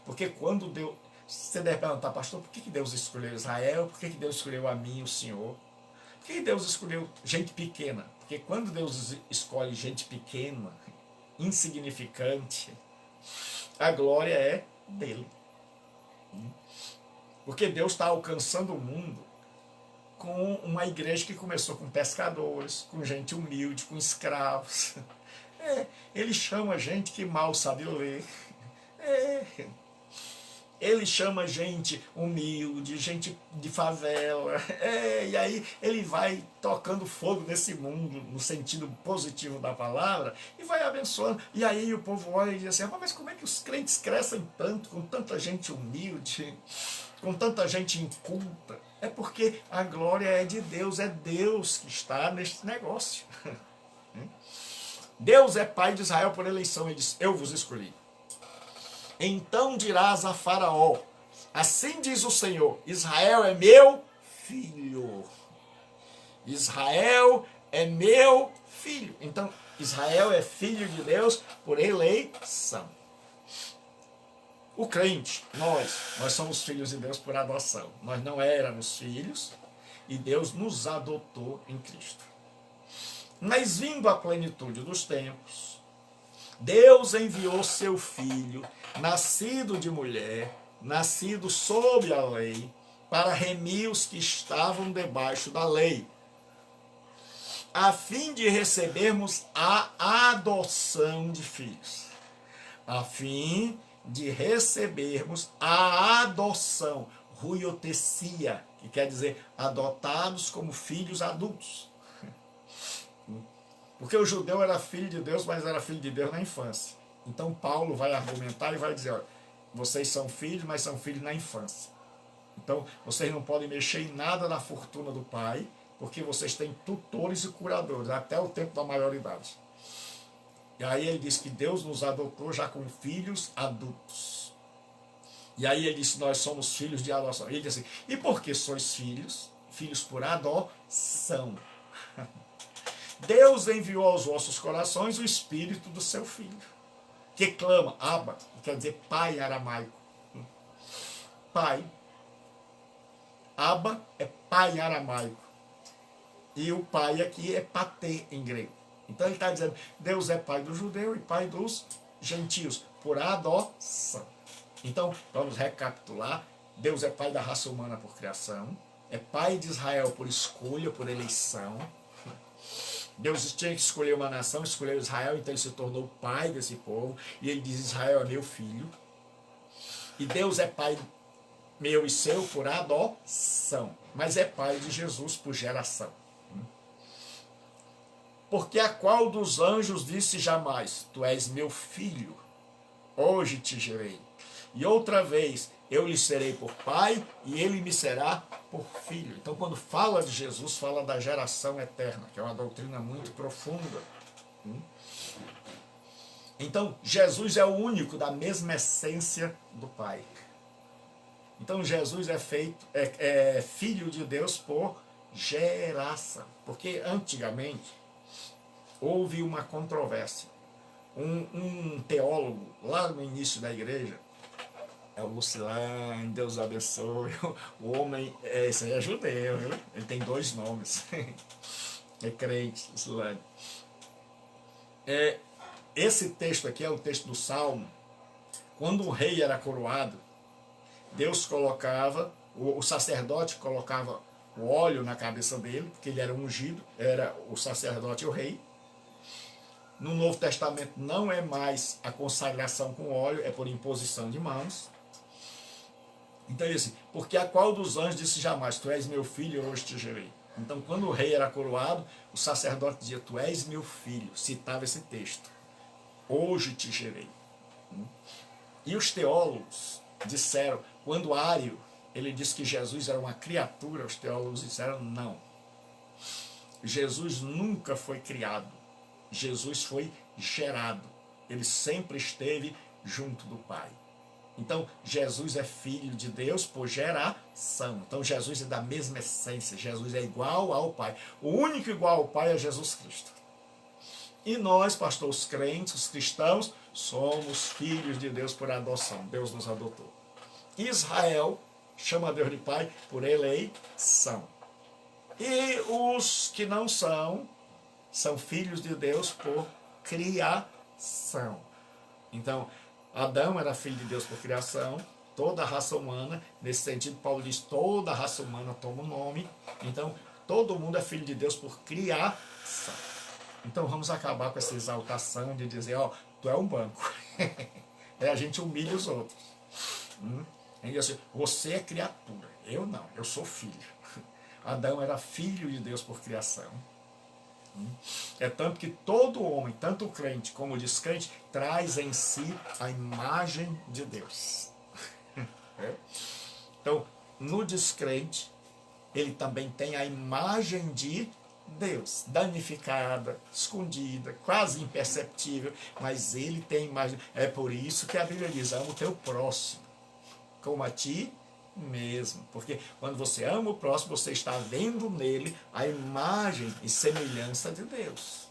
Porque quando Deus... Você deve perguntar, pastor, por que Deus escolheu Israel? Por que Deus escolheu a mim, o Senhor? Por que Deus escolheu gente pequena? Porque quando Deus escolhe gente pequena, insignificante, a glória é dele. Porque Deus está alcançando o mundo com uma igreja que começou com pescadores, com gente humilde, com escravos. Ele chama gente que mal sabe ler. Ele chama gente humilde, gente de favela, e aí ele vai tocando fogo nesse mundo, no sentido positivo da palavra, e vai abençoando. E aí o povo olha e diz assim, mas como é que os crentes crescem tanto, com tanta gente humilde, com tanta gente inculta? É porque a glória é de Deus, é Deus que está neste negócio. Deus é pai de Israel por eleição, ele diz, eu vos escolhi. Então dirás a Faraó, assim diz o Senhor, Israel é meu filho. Israel é meu filho. Então, Israel é filho de Deus por eleição. O crente, nós somos filhos de Deus por adoção. Nós não éramos filhos e Deus nos adotou em Cristo. Mas vindo a plenitude dos tempos, Deus enviou seu filho, nascido de mulher, nascido sob a lei, para remir os que estavam debaixo da lei, a fim de recebermos a adoção de filhos. A fim de recebermos a adoção, ruiotesia, que quer dizer adotados como filhos adultos. Porque o judeu era filho de Deus, mas era filho de Deus na infância. Então Paulo vai argumentar e vai dizer, olha, vocês são filhos, mas são filhos na infância. Então vocês não podem mexer em nada na fortuna do pai, porque vocês têm tutores e curadores, até o tempo da maioridade. E aí ele diz que Deus nos adotou já como filhos adultos. E aí ele diz, nós somos filhos de adoção. Ele diz assim, e por que sois filhos? Filhos por adoção. Deus enviou aos vossos corações o espírito do seu filho, que clama, Abba, quer dizer pai em aramaico. Pai. Abba é pai em aramaico. E o pai aqui é patê em grego. Então ele está dizendo, Deus é pai do judeu e pai dos gentios, por adoção. Então, vamos recapitular. Deus é pai da raça humana por criação. é pai de Israel por escolha, por eleição. Deus tinha que escolher uma nação, escolheu Israel, então ele se tornou pai desse povo, e ele diz: Israel é meu filho. E Deus é pai meu e seu por adoção, mas é pai de Jesus por geração. Porque a qual dos anjos disse jamais: tu és meu filho, hoje te gerei. E outra vez, eu lhe serei por pai e ele me será por filho. Então, quando fala de Jesus, fala da geração eterna, que é uma doutrina muito profunda. Então, Jesus é o único da mesma essência do Pai. Então, Jesus é filho de Deus por geração. Porque antigamente houve uma controvérsia. Um teólogo lá no início da igreja, é o Lucilane, Deus abençoe, o homem, esse aí é judeu, viu? Ele tem 2 nomes, é crente, Lucilane. Esse texto aqui é o texto do Salmo. Quando o rei era coroado, Deus colocava, o sacerdote colocava o óleo na cabeça dele, porque ele era ungido, era o sacerdote e o rei. No Novo Testamento não é mais a consagração com óleo, é por imposição de mãos. Então ele disse: porque a qual dos anjos disse jamais: tu és meu filho, eu hoje te gerei. Então, quando o rei era coroado, o sacerdote dizia: tu és meu filho, citava esse texto, hoje te gerei. E os teólogos disseram, quando Ário ele disse que Jesus era uma criatura, os teólogos disseram: não, Jesus nunca foi criado, Jesus foi gerado, ele sempre esteve junto do Pai. Então, Jesus é filho de Deus por geração. Então, Jesus é da mesma essência. Jesus é igual ao Pai. O único igual ao Pai é Jesus Cristo. E nós, pastor, os crentes, os cristãos, somos filhos de Deus por adoção. Deus nos adotou. Israel chama Deus de Pai por eleição. E os que não são filhos de Deus por criação. Então, Adão era filho de Deus por criação, toda a raça humana, nesse sentido, Paulo diz: toda a raça humana toma um nome, então todo mundo é filho de Deus por criação. Então vamos acabar com essa exaltação de dizer: ó, tu é um banco. A gente humilha os outros. A gente diz assim: você é criatura, eu não, eu sou filho. Adão era filho de Deus por criação. É tanto que todo homem, tanto o crente como o descrente, traz em si a imagem de Deus. Então, no descrente, ele também tem a imagem de Deus, danificada, escondida, quase imperceptível, mas ele tem a imagem. É por isso que a Bíblia diz: ama o teu próximo como a ti mesmo, porque quando você ama o próximo, você está vendo nele a imagem e semelhança de Deus.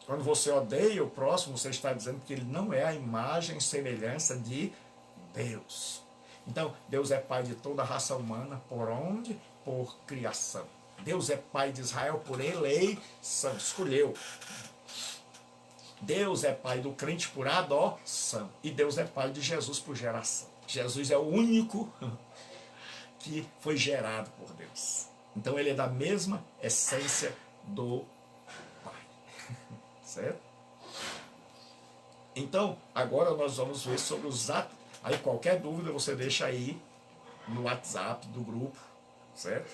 Quando você odeia o próximo, você está dizendo que ele não é a imagem e semelhança de Deus. Então, Deus é pai de toda a raça humana, por onde? Por criação. Deus é pai de Israel por eleição, escolheu. Deus é pai do crente por adoção, e Deus é pai de Jesus por geração. Jesus é o único que foi gerado por Deus. Então ele é da mesma essência do Pai. Certo? Então, agora nós vamos ver sobre os atos. Aí qualquer dúvida você deixa aí no WhatsApp do grupo. Certo?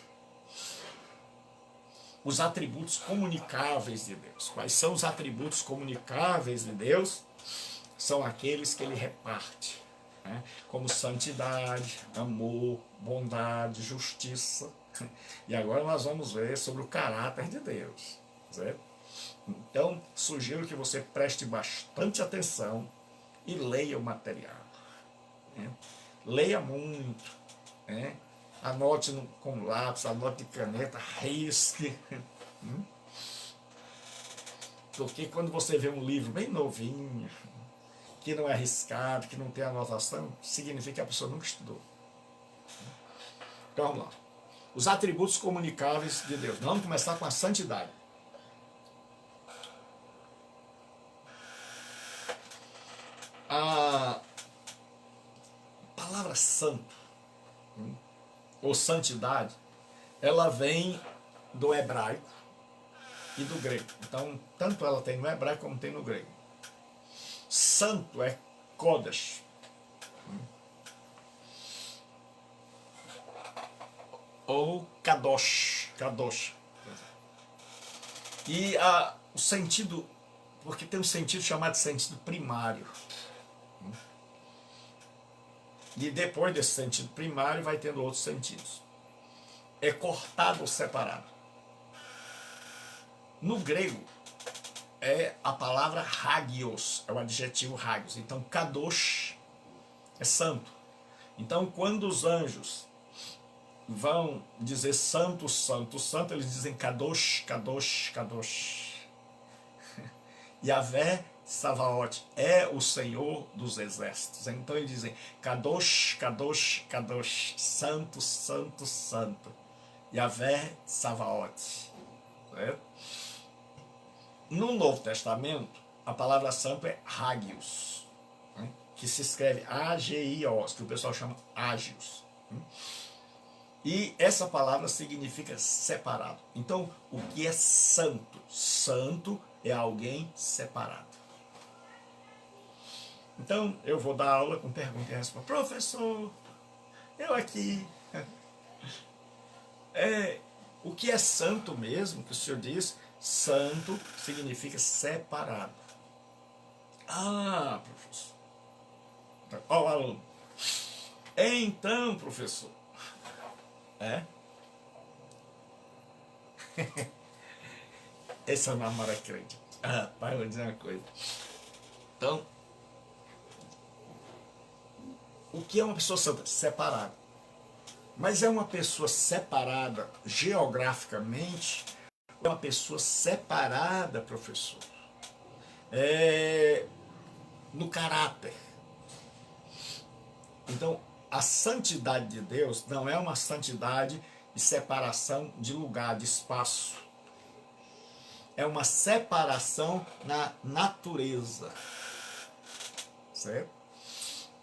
Os atributos comunicáveis de Deus. Quais são os atributos comunicáveis de Deus? São aqueles que ele reparte. Como santidade, amor, bondade, justiça. E agora nós vamos ver sobre o caráter de Deus. Certo? Então, sugiro que você preste bastante atenção e leia o material. Leia muito. Anote com lápis, anote de caneta, risque. Porque quando você vê um livro bem novinho, que não é arriscado, que não tem anotação, significa que a pessoa nunca estudou. Então vamos lá. Os atributos comunicáveis de Deus. Vamos começar com a santidade. A palavra santo, ou santidade, ela vem do hebraico e do grego. Então, tanto ela tem no hebraico como tem no grego. Santo é Kodesh. Ou Kadosh. Kadosh. E o sentido, porque tem um sentido chamado de sentido primário. E depois desse sentido primário vai tendo outros sentidos. É cortado ou separado. No grego, é a palavra hagios, é o adjetivo hagios. Então, kadosh é santo. Então, quando os anjos vão dizer santo, santo, santo, eles dizem kadosh, kadosh, kadosh. Yahvé Savaot é o Senhor dos exércitos. Então eles dizem kadosh, kadosh, kadosh, santo, santo, santo. Yahvé Savaot. Certo? No Novo Testamento, a palavra santo é hagios, né? Que se escreve A-G-I-O, que o pessoal chama ágios. E essa palavra significa separado. Então, o que é santo? Santo é alguém separado. Então, eu vou dar aula com pergunta e resposta. Professor, eu aqui. O que é santo mesmo, que o senhor diz? Santo significa separado. Ah, professor. Ó, o aluno. Então, professor. Esse é o namoro crente. Pai, eu vou dizer uma coisa. Então, o que é uma pessoa santa? Separada. Mas é uma pessoa separada geograficamente, é uma pessoa separada, professor, no caráter. Então, a santidade de Deus não é uma santidade de separação de lugar, de espaço. É uma separação na natureza. Certo?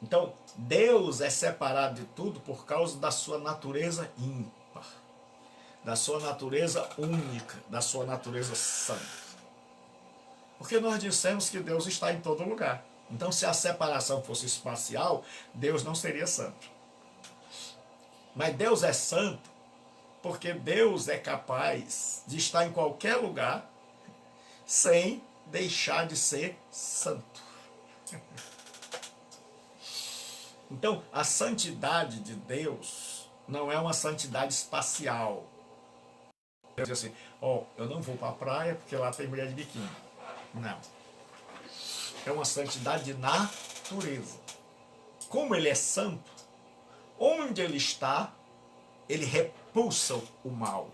Então, Deus é separado de tudo por causa da sua natureza ímpar, da sua natureza única, da sua natureza santa. Porque nós dissemos que Deus está em todo lugar. Então, se a separação fosse espacial, Deus não seria santo. Mas Deus é santo porque Deus é capaz de estar em qualquer lugar sem deixar de ser santo. Então, a santidade de Deus não é uma santidade espacial. Deus diz assim, eu não vou para a praia porque lá tem mulher de biquíni. Não. É uma santidade de natureza. Como ele é santo, onde ele está, ele repulsa o mal.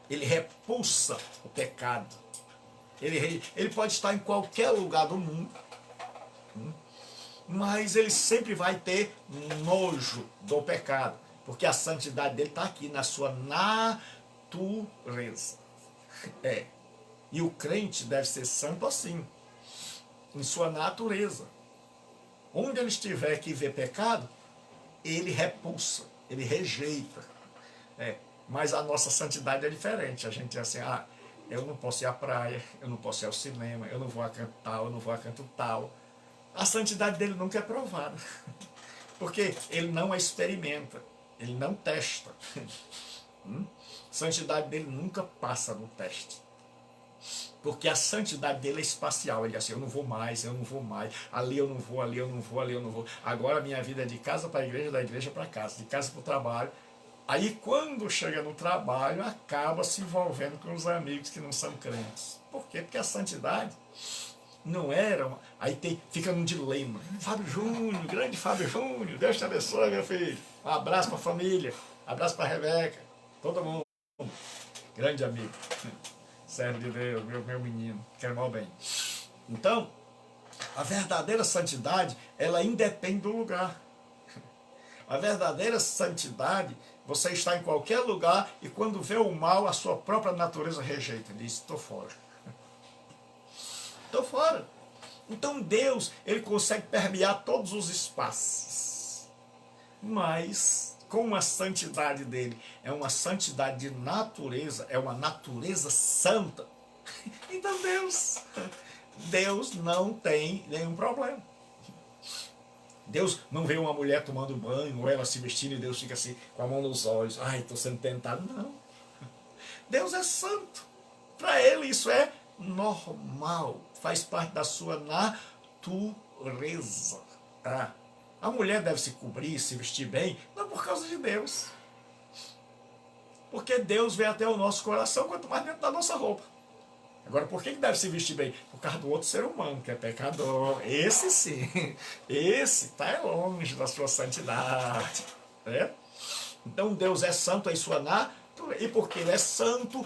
Ele repulsa o pecado. Ele pode estar em qualquer lugar do mundo, mas ele sempre vai ter nojo do pecado, porque a santidade dele está aqui na sua natureza. E o crente deve ser santo assim, em sua natureza. Onde ele estiver que vê pecado, ele repulsa, ele rejeita. Mas a nossa santidade é diferente. A gente diz assim, eu não posso ir à praia, eu não posso ir ao cinema, eu não vou a canto tal, eu não vou a canto tal. A santidade dele nunca é provada, porque ele não a experimenta, ele não testa. A santidade dele nunca passa no teste, porque a santidade dele é espacial. Ele diz assim, eu não vou mais, ali eu não vou, ali eu não vou, ali eu não vou. Agora a minha vida é de casa para a igreja, da igreja para casa, de casa para o trabalho. Aí quando chega no trabalho, acaba se envolvendo com os amigos que não são crentes. Por quê? Porque a santidade não era... Aí fica num dilema. Fábio Júnior, grande Fábio Júnior, Deus te abençoe, meu filho. Um abraço para a família, um abraço para a Rebeca, todo mundo. Grande amigo, servo de Deus, meu menino, quero mal bem. Então, a verdadeira santidade, ela independe do lugar. A verdadeira santidade, você está em qualquer lugar e quando vê o mal, a sua própria natureza rejeita. Diz, estou fora. Estou fora. Então Deus, ele consegue permear todos os espaços. Mas com a santidade dele, é uma santidade de natureza, é uma natureza santa. Então Deus não tem nenhum problema. Deus não vê uma mulher tomando banho, ou ela se vestindo e Deus fica assim, com a mão nos olhos, ai, estou sendo tentado. Não. Deus é santo. Para ele isso é normal, faz parte da sua natureza. A mulher deve se cobrir, se vestir bem, não por causa de Deus. Porque Deus vê até o nosso coração, quanto mais dentro da nossa roupa. Agora, por que deve se vestir bem? Por causa do outro ser humano, que é pecador. Esse sim, esse está longe da sua santidade. Né? Então Deus é santo em sua natureza. E porque ele é santo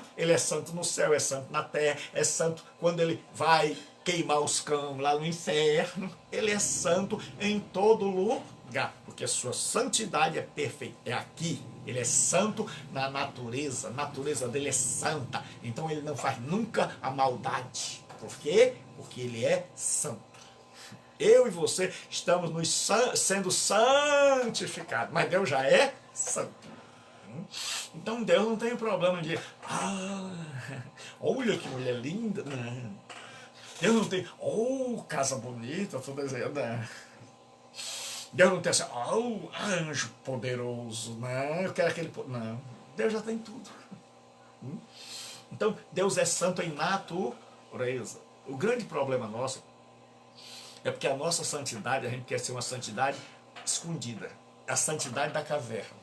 no céu, é santo na terra, é santo quando ele vai queimar os cães lá no inferno. Ele é santo em todo lugar, porque a sua santidade é perfeita, é aqui. Ele é santo na natureza, a natureza dele é santa, então ele não faz nunca a maldade. Por quê? Porque ele é santo. Eu e você estamos sendo santificados, mas Deus já é santo. Então Deus não tem problema de olha que mulher linda, não. Deus não tem, casa bonita, estou desenhando. Deus não tem assim, anjo poderoso, não, eu quero aquele. Não, Deus já tem tudo. Então Deus é santo em natureza. O grande problema nosso é porque a nossa santidade, a gente quer ser uma santidade escondida, a santidade da caverna.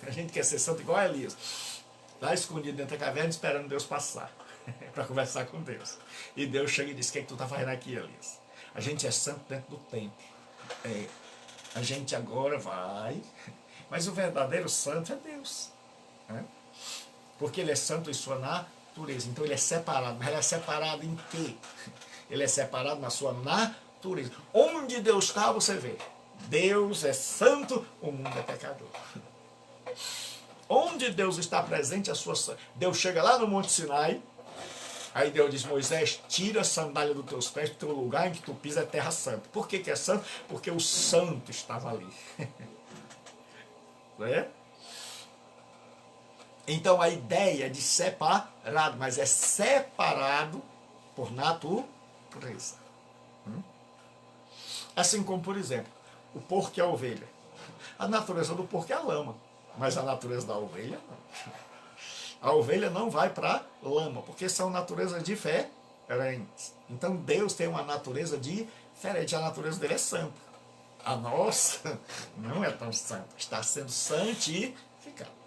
A gente quer ser santo igual a Elias, lá escondido dentro da caverna esperando Deus passar para conversar com Deus. E Deus chega e diz: o que é que tu está fazendo aqui, Elias? A gente é santo dentro do templo. A gente agora vai, mas o verdadeiro santo é Deus. Porque ele é santo em sua natureza. Então ele é separado. Mas ele é separado em quê? Ele é separado na sua natureza. Onde Deus está, você vê. Deus é santo, o mundo é pecador. Onde Deus está presente, Deus chega lá no Monte Sinai, aí Deus diz: Moisés, tira a sandália dos teus pés, porque o lugar em que tu pisa é terra santa. Por que é santo? Porque o santo estava ali. Né? Então a ideia de separado, mas é separado por natureza. Assim como, por exemplo, o porco e a ovelha. A natureza do porco é a lama, mas a natureza da ovelha não. A ovelha não vai para lama, porque são naturezas diferentes. Então Deus tem uma natureza diferente, a natureza dele é santa. A nossa não é tão santa, está sendo santificada.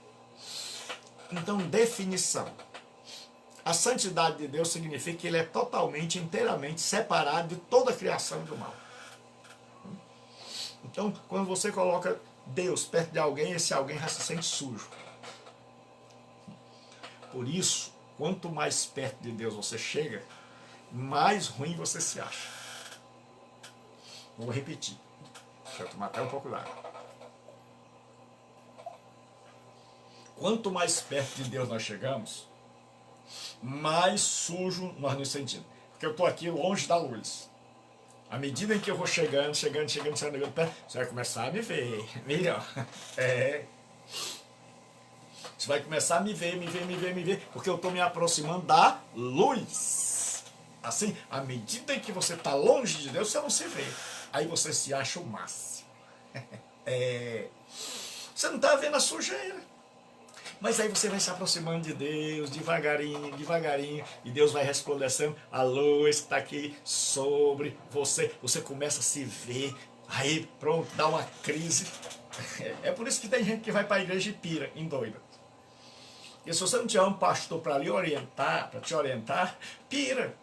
Então, definição. A santidade de Deus significa que ele é totalmente, inteiramente separado de toda a criação do mal. Então, quando você coloca Deus perto de alguém, esse alguém já se sente sujo. Por isso, quanto mais perto de Deus você chega, mais ruim você se acha. Vou repetir. Deixa eu tomar até um pouco d'água. Quanto mais perto de Deus nós chegamos, mais sujo nós nos sentimos. Porque eu estou aqui longe da luz. À medida em que eu vou chegando perto, você vai começar a me ver melhor. Você vai começar a me ver, porque eu estou me aproximando da luz. Assim, à medida em que você está longe de Deus, você não se vê. Aí você se acha o máximo. Você não está vendo a sujeira. Mas aí você vai se aproximando de Deus, devagarinho, e Deus vai resplandecendo a luz que está aqui sobre você. Você começa a se ver, aí pronto, dá uma crise. É por isso que tem gente que vai para a igreja e pira, endoida. E se você não tiver um pastor para lhe orientar, para te orientar, pira.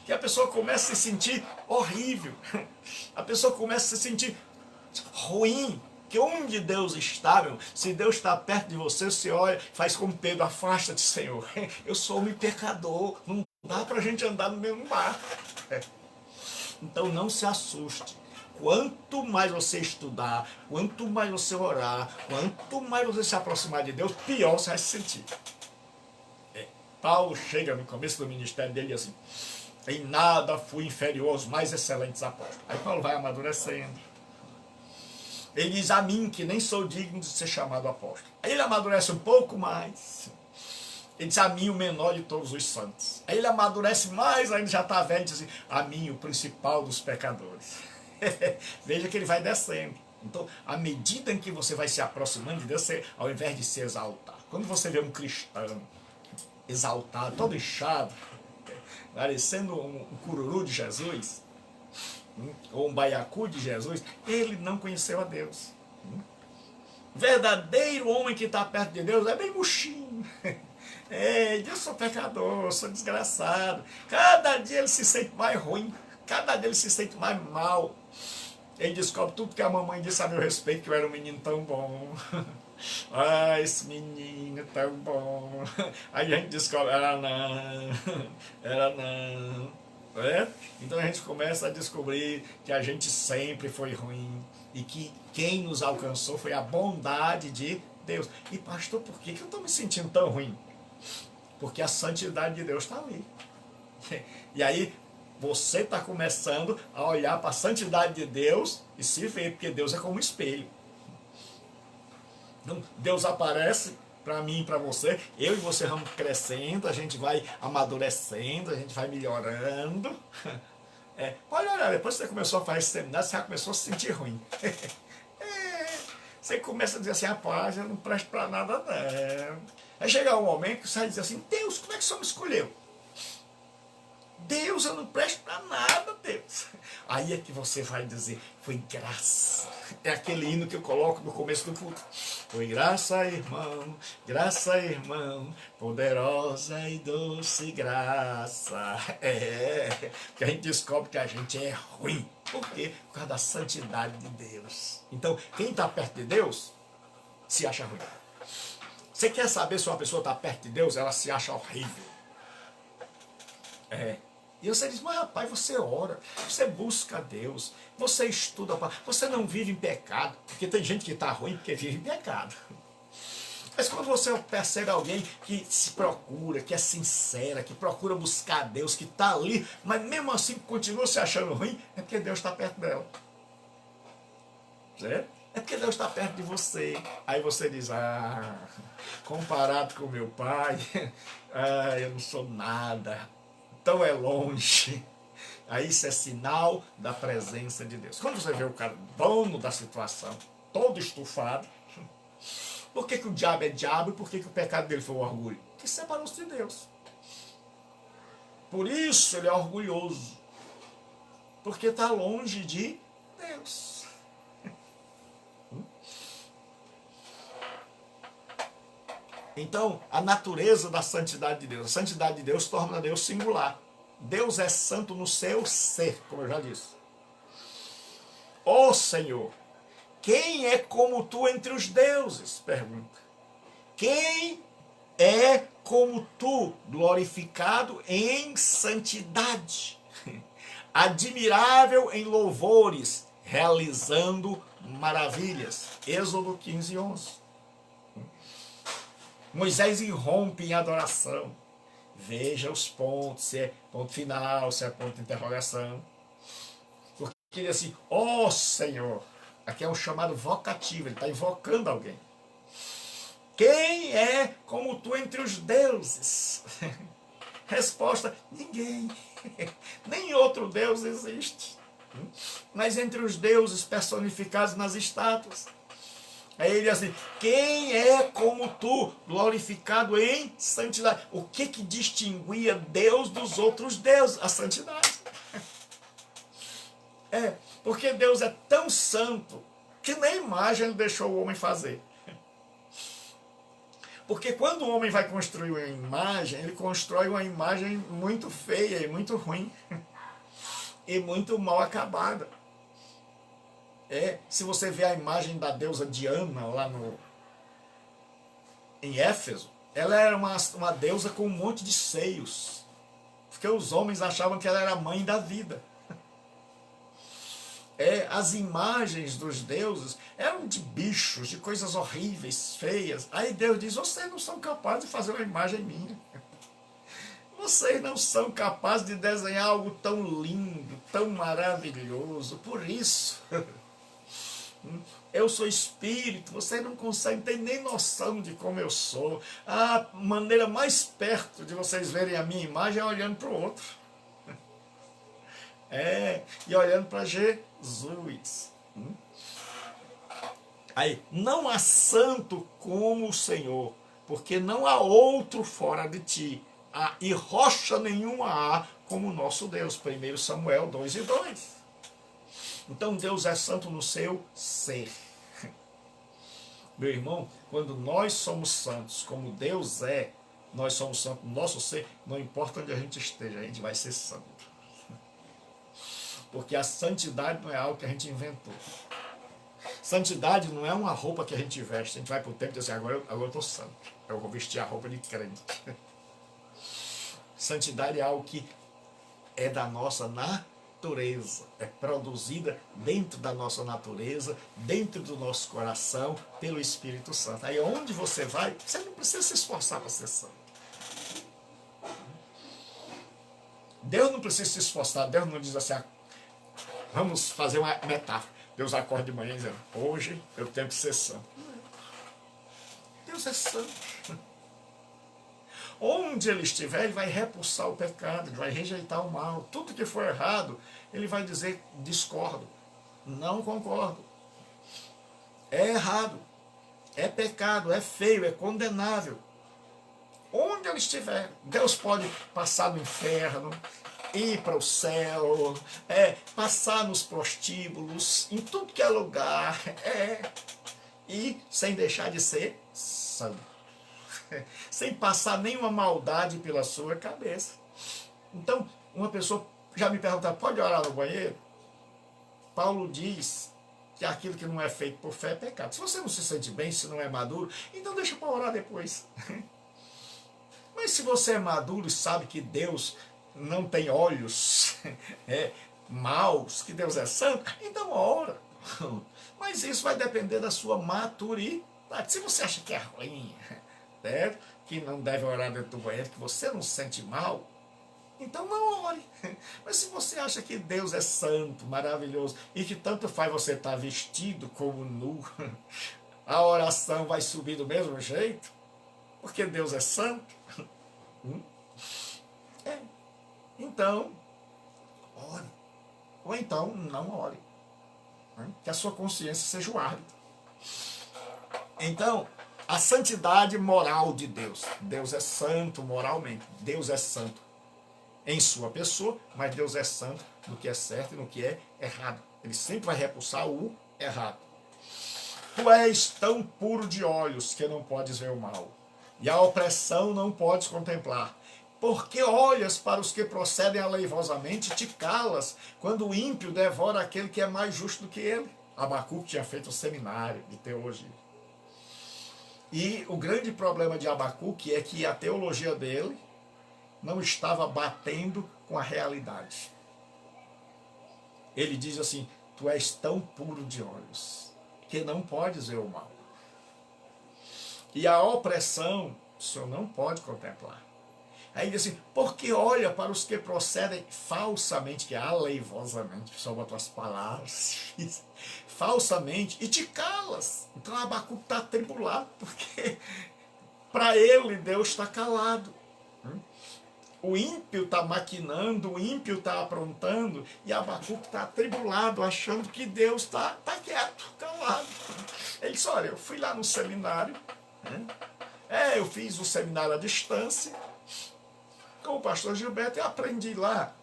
Que a pessoa começa a se sentir horrível. A pessoa começa a se sentir ruim. Que onde Deus está, meu, se Deus está perto de você, você olha, faz como Pedro: afasta-te, Senhor. Eu sou um pecador, não dá para a gente andar no mesmo barco. Então não se assuste. Quanto mais você estudar, quanto mais você orar, quanto mais você se aproximar de Deus, pior você vai se sentir. Paulo chega no começo do ministério dele assim: em nada fui inferior aos mais excelentes apóstolos. Aí Paulo vai amadurecendo. Ele diz a mim que nem sou digno de ser chamado apóstolo. Aí ele amadurece um pouco mais. Ele diz a mim o menor de todos os santos. Aí ele amadurece mais, aí ele já está velho e diz assim, a mim o principal dos pecadores. Veja que ele vai descendo. Então, à medida em que você vai se aproximando de Deus, você, ao invés de se exaltar, quando você vê um cristão exaltado, todo inchado, parecendo um cururu de Jesus, ou um baiacu de Jesus, ele não conheceu a Deus. Verdadeiro homem que está perto de Deus é bem murchinho. Eu sou pecador, sou desgraçado. Cada dia ele se sente mais ruim, cada dia ele se sente mais mal. Ele descobre tudo que a mamãe disse a meu respeito, que eu era um menino tão bom. Ah, esse menino tão bom. Aí a gente descobre, era não. Então a gente começa a descobrir que a gente sempre foi ruim e que quem nos alcançou foi a bondade de Deus. E pastor, por que eu estou me sentindo tão ruim? Porque a santidade de Deus está ali. E aí você está começando a olhar para a santidade de Deus e se ver, porque Deus é como um espelho. Então, Deus aparece para mim e para você, eu e você vamos crescendo, a gente vai amadurecendo, a gente vai melhorando. Pode olhar, depois que você começou a fazer esse seminário, você já começou a se sentir ruim. Você começa a dizer assim, rapaz, eu não presto para nada não. Aí chega um momento que você vai dizer assim, Deus, como é que o Senhor me escolheu? Deus, eu não presto para nada, Deus. Aí é que você vai dizer, foi graça. É aquele hino que eu coloco no começo do culto. Foi graça, irmão, poderosa e doce graça. Que a gente descobre que a gente é ruim. Por quê? Por causa da santidade de Deus. Então, quem está perto de Deus, se acha ruim. Você quer saber se uma pessoa está perto de Deus, ela se acha horrível. E você diz, mas rapaz, você ora, você busca a Deus, você estuda, você não vive em pecado, porque tem gente que está ruim porque vive em pecado. Mas quando você percebe alguém que se procura, que é sincera, que procura buscar a Deus, que está ali, mas mesmo assim continua se achando ruim, é porque Deus está perto dela. Certo? É porque Deus está perto de você. Aí você diz, comparado com meu pai, eu não sou nada. Então é longe. Aí isso é sinal da presença de Deus. Quando você vê o cara dono da situação, todo estufado, por que o diabo é diabo e por que o pecado dele foi o orgulho? Porque separou-se de Deus. Por isso ele é orgulhoso. Porque está longe de Deus. Então, a natureza da santidade de Deus. A santidade de Deus torna Deus singular. Deus é santo no seu ser, como eu já disse. Ó Senhor, quem é como tu entre os deuses? Pergunta. Quem é como tu, glorificado em santidade, admirável em louvores, realizando maravilhas? Êxodo 15, 11. Moisés irrompe em adoração. Veja os pontos, se é ponto final, se é ponto de interrogação. Porque ele diz assim, ó Senhor, aqui é um chamado vocativo, ele está invocando alguém. Quem é como tu entre os deuses? Resposta, ninguém. Nem outro Deus existe. Mas entre os deuses personificados nas estátuas. Aí ele diz assim, quem é como tu, glorificado em santidade? O que distinguia Deus dos outros deuses? A santidade. Porque Deus é tão santo que nem imagem ele deixou o homem fazer. Porque quando o homem vai construir uma imagem, ele constrói uma imagem muito feia e muito ruim. E muito mal acabada. Se você vê a imagem da deusa Diana lá em Éfeso, ela era uma deusa com um monte de seios. Porque os homens achavam que ela era a mãe da vida. As imagens dos deuses eram de bichos, de coisas horríveis, feias. Aí Deus diz, vocês não são capazes de fazer uma imagem minha. Vocês não são capazes de desenhar algo tão lindo, tão maravilhoso. Por isso, Eu sou espírito, você não consegue ter nem noção de como eu sou. A maneira mais perto de vocês verem a minha imagem é olhando para o outro. E olhando para Jesus. Aí, não há santo como o Senhor, porque não há outro fora de ti. E rocha nenhuma há como o nosso Deus. 1 Samuel 2:2. Então Deus é santo no seu ser. Meu irmão, quando nós somos santos, como Deus é, nós somos santos no nosso ser, não importa onde a gente esteja, a gente vai ser santo. Porque a santidade não é algo que a gente inventou. Santidade não é uma roupa que a gente veste. A gente vai para o templo e diz assim, agora eu estou santo. Eu vou vestir a roupa de crente. Santidade é algo que é da nossa natureza. É produzida dentro da nossa natureza, dentro do nosso coração, pelo Espírito Santo. Aí onde você vai, você não precisa se esforçar para ser santo. Deus não precisa se esforçar. Deus não diz assim, vamos fazer uma metáfora. Deus acorda de manhã dizendo, hoje eu tenho que ser santo. Deus é santo. Onde ele estiver, ele vai repulsar o pecado, ele vai rejeitar o mal. Tudo que for errado, ele vai dizer, discordo, não concordo. É errado, é pecado, é feio, é condenável. Onde ele estiver, Deus pode passar no inferno, ir para o céu, passar nos prostíbulos, em tudo que é lugar, e sem deixar de ser santo. Sem passar nenhuma maldade pela sua cabeça. Então, uma pessoa já me pergunta, pode orar no banheiro? Paulo diz que aquilo que não é feito por fé é pecado. Se você não se sente bem, se não é maduro, então deixa para orar depois. Mas se você é maduro e sabe que Deus não tem olhos maus, que Deus é santo, então ora. Mas isso vai depender da sua maturidade. Se você acha que é ruim, que não deve orar dentro do banheiro, que você não se sente mal, então não ore. Mas se você acha que Deus é santo, maravilhoso, e que tanto faz você estar vestido como nu, a oração vai subir do mesmo jeito, porque Deus é santo, então ore. Ou então não ore. Que a sua consciência seja o árbitro. Então, a santidade moral de Deus. Deus é santo moralmente. Deus é santo em sua pessoa, mas Deus é santo no que é certo e no que é errado. Ele sempre vai repulsar o errado. Tu és tão puro de olhos que não podes ver o mal, e a opressão não podes contemplar. Porque olhas para os que procedem aleivosamente e te calas, quando o ímpio devora aquele que é mais justo do que ele. Abacuque tinha feito um seminário de teologia. E o grande problema de Abacuque é que a teologia dele não estava batendo com a realidade. Ele diz assim, tu és tão puro de olhos, que não podes ver o mal. E a opressão, o senhor não pode contemplar. Aí diz assim, porque olha para os que procedem falsamente, que é aleivosamente, só botou as palavras, falsamente, e te calas. Então Abacuque está atribulado, porque para ele Deus está calado. O ímpio está maquinando, o ímpio está aprontando, e Abacuque está atribulado, achando que Deus está quieto, calado. Ele disse, olha, eu fui lá no seminário, eu fiz o seminário à distância, com o pastor Gilberto, e aprendi lá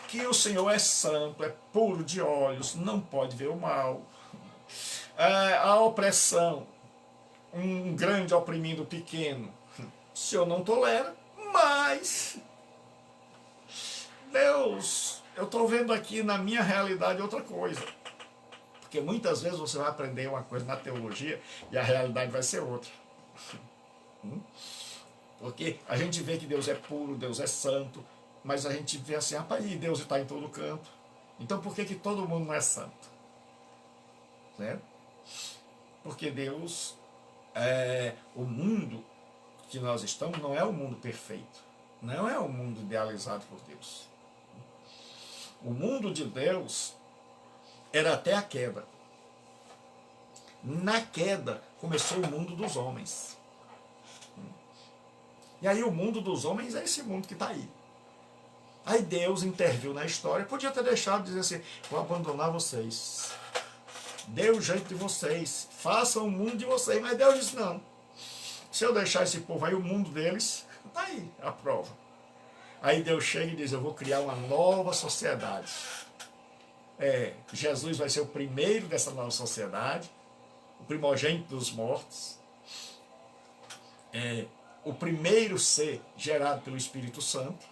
que o Senhor é santo, é puro de olhos, não pode ver o mal. A opressão, um grande oprimindo o pequeno, o Senhor não tolera, mas Deus, eu estou vendo aqui na minha realidade outra coisa. Porque muitas vezes você vai aprender uma coisa na teologia e a realidade vai ser outra. Porque a gente vê que Deus é puro, Deus é santo, mas a gente vê assim, rapaz, e Deus está em todo canto. Então por que todo mundo não é santo? Certo? Porque Deus, o mundo que nós estamos não é o mundo perfeito. Não é o mundo idealizado por Deus. O mundo de Deus era até a queda. Na queda começou o mundo dos homens. E aí o mundo dos homens é esse mundo que está aí. Aí Deus interviu na história, podia ter deixado de dizer assim, vou abandonar vocês. Dê o jeito de vocês, façam o mundo de vocês. Mas Deus disse, não. Se eu deixar esse povo aí, o mundo deles, está aí a prova. Aí Deus chega e diz, eu vou criar uma nova sociedade. Jesus vai ser o primeiro dessa nova sociedade, o primogênito dos mortos, o primeiro ser gerado pelo Espírito Santo,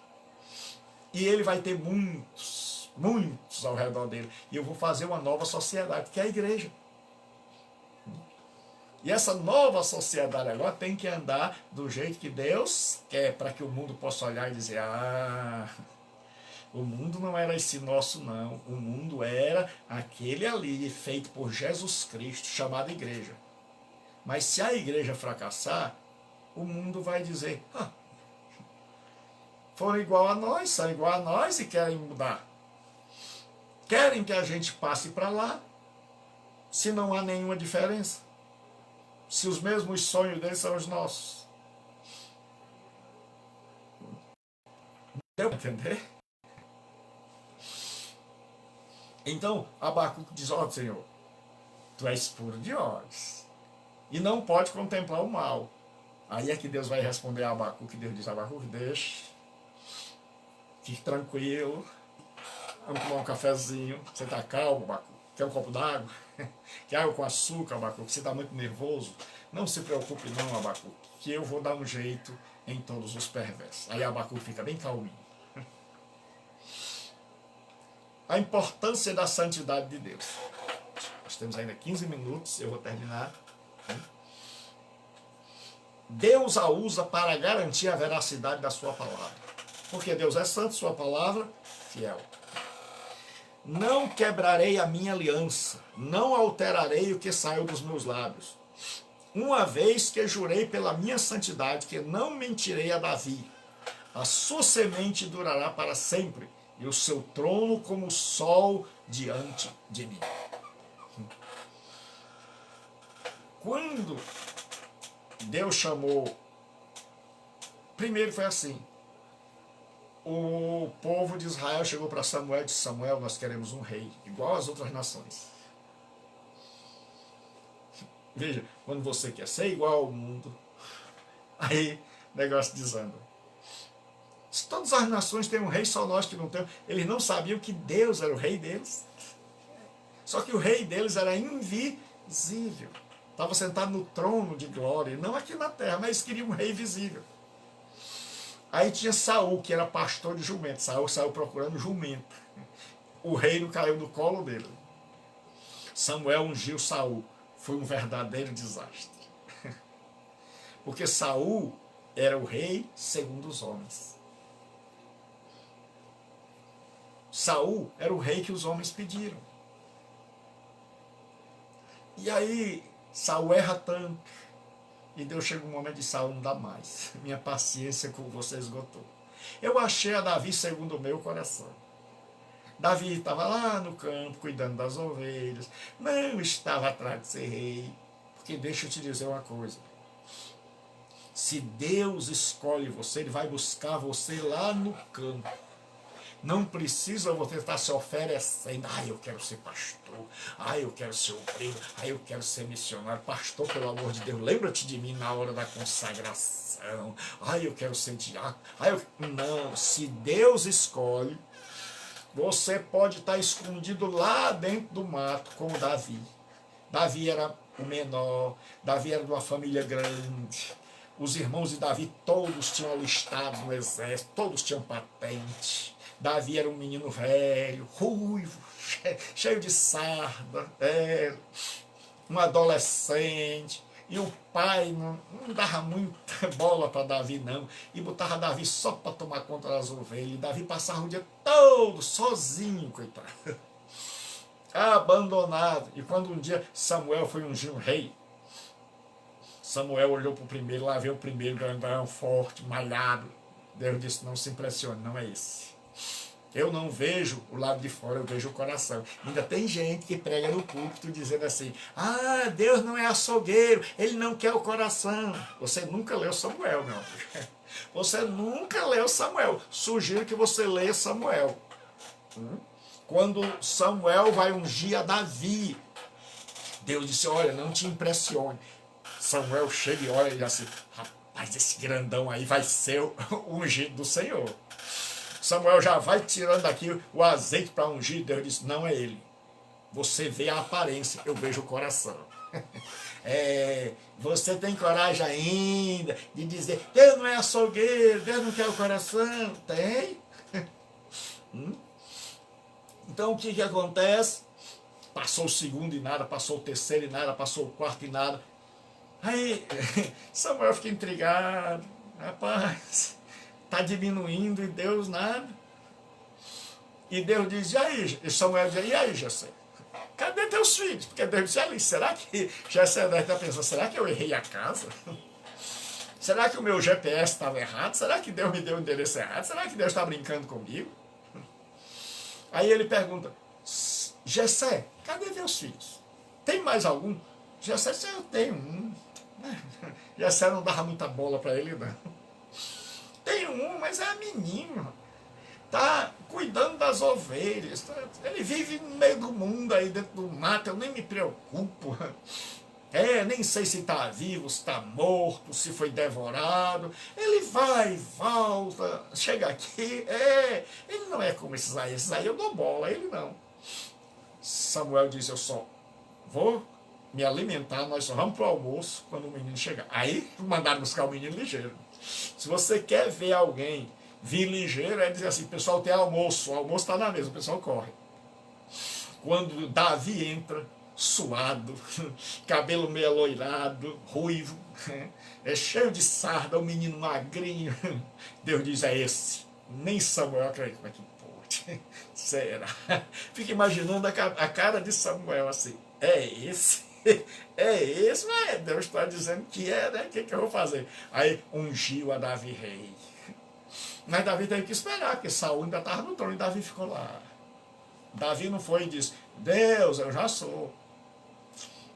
e ele vai ter muitos ao redor dele, e eu vou fazer uma nova sociedade, que é a igreja. E essa nova sociedade agora tem que andar do jeito que Deus quer, para que o mundo possa olhar e dizer, o mundo não era esse nosso não, o mundo era aquele ali, feito por Jesus Cristo, chamado igreja. Mas se a igreja fracassar, o mundo vai dizer, foram igual a nós, são igual a nós e querem mudar. Querem que a gente passe para lá, se não há nenhuma diferença. Se os mesmos sonhos deles são os nossos. Deu para entender? Então, Abacuque diz, Senhor, tu és puro de olhos e não pode contemplar o mal. Aí é que Deus vai responder a Abacuque, Deus diz, Abacuque, deixa, fique tranquilo, vamos tomar um cafezinho, você está calmo, Abacuque, quer um copo d'água? Quer água com açúcar, Abacuque, você está muito nervoso? Não se preocupe não, Abacuque, que eu vou dar um jeito em todos os perversos. Aí Abacuque fica bem calminho. A importância da santidade de Deus. Nós temos ainda 15 minutos, eu vou terminar. Deus a usa para garantir a veracidade da sua palavra. Porque Deus é santo, sua palavra fiel. Não quebrarei a minha aliança, não alterarei o que saiu dos meus lábios. Uma vez que jurei pela minha santidade, que não mentirei a Davi. A sua semente durará para sempre, e o seu trono como o sol diante de mim. Quando Deus chamou, primeiro foi assim, o povo de Israel chegou para Samuel e disse, Samuel, nós queremos um rei, igual as outras nações. Veja, quando você quer ser igual ao mundo, aí o negócio desanda. Se todas as nações têm um rei, só nós que não temos. Eles não sabiam que Deus era o rei deles. Só que o rei deles era invisível. Estava sentado no trono de glória, não aqui na terra, mas queria um rei visível. Aí tinha Saul, que era pastor de jumento. Saul saiu procurando jumento. O reino caiu no colo dele. Samuel ungiu Saul. Foi um verdadeiro desastre. Porque Saul era o rei segundo os homens. Saul era o rei que os homens pediram. E aí Saul erra tanto. E Deus chega um momento de Saul, não dá mais. Minha paciência com você esgotou. Eu achei a Davi segundo o meu coração. Davi estava lá no campo, cuidando das ovelhas. Não estava atrás de ser rei. Porque deixa eu te dizer uma coisa. Se Deus escolhe você, Ele vai buscar você lá no campo. Não precisa você estar se oferecendo. Eu quero ser pastor. Eu quero ser obreiro. Eu quero ser missionário. Pastor, pelo amor de Deus, lembra-te de mim na hora da consagração. Eu quero ser diácono. Não, se Deus escolhe, você pode estar escondido lá dentro do mato, como Davi. Davi era o menor. Davi era de uma família grande. Os irmãos de Davi todos tinham alistado no exército. Todos tinham patente. Davi era um menino velho, ruivo, cheio de sarda, um adolescente, e o pai não dava muita bola para Davi não, e botava Davi só para tomar conta das ovelhas, e Davi passava o dia todo sozinho, coitado, abandonado. E quando um dia Samuel foi ungir um rei, Samuel olhou para o primeiro, lá veio o primeiro grandão, forte, malhado. Deus disse, não se impressione, não é esse. Eu não vejo o lado de fora, eu vejo o coração. Ainda tem gente que prega no púlpito dizendo assim, ah, Deus não é açougueiro, Ele não quer o coração. Você nunca leu Samuel, meu amigo. Você nunca leu Samuel. Sugiro que você leia Samuel. Quando Samuel vai ungir a Davi, Deus disse, olha, não te impressione. Samuel chega e olha e diz assim, rapaz, esse grandão aí vai ser o ungido do Senhor. Samuel já vai tirando aqui o azeite para ungir. Deus disse, não é ele. Você vê a aparência, eu vejo o coração. Você tem coragem ainda de dizer, Deus não é açougueiro, Deus não quer o coração? Tem. Então o que acontece? Passou o segundo e nada, passou o terceiro e nada, passou o quarto e nada. Aí Samuel fica intrigado. Rapaz, está diminuindo e Deus nada. E Deus diz, e aí? E Samuel diz, e aí, Jessé? Cadê teus filhos? Porque Deus disse, ali, será que Jessé está pensando, será que eu errei a casa? Será que o meu GPS estava errado? Será que Deus me deu o endereço errado? Será que Deus está brincando comigo? Aí ele pergunta, Jessé, cadê teus filhos? Tem mais algum? Jessé disse, eu tenho um. Jessé não dava muita bola para ele, não. Tem um, mas é menino. Tá cuidando das ovelhas. Ele vive no meio do mundo aí, dentro do mato, eu nem me preocupo. Nem sei se está vivo, se está morto, se foi devorado. Ele vai, volta, chega aqui. Ele não é como esses aí eu dou bola, ele não. Samuel diz, eu só vou me alimentar, nós só vamos para o almoço quando o menino chegar. Aí mandaram buscar o menino ligeiro. Se você quer ver alguém vir ligeiro, é dizer assim, pessoal, tem almoço, o almoço está na mesa, o pessoal corre. Quando Davi entra, suado, cabelo meio aloirado, ruivo, cheio de sarda, o menino magrinho, Deus diz, é esse. Nem Samuel acredita, mas que pode, será? Fica imaginando a cara de Samuel assim, é esse? É esse? Mas Deus está dizendo que é, né? O que eu vou fazer? Aí ungiu a Davi rei. Mas Davi teve que esperar, porque Saul ainda estava no trono e Davi ficou lá. Davi não foi e disse, Deus, eu já sou.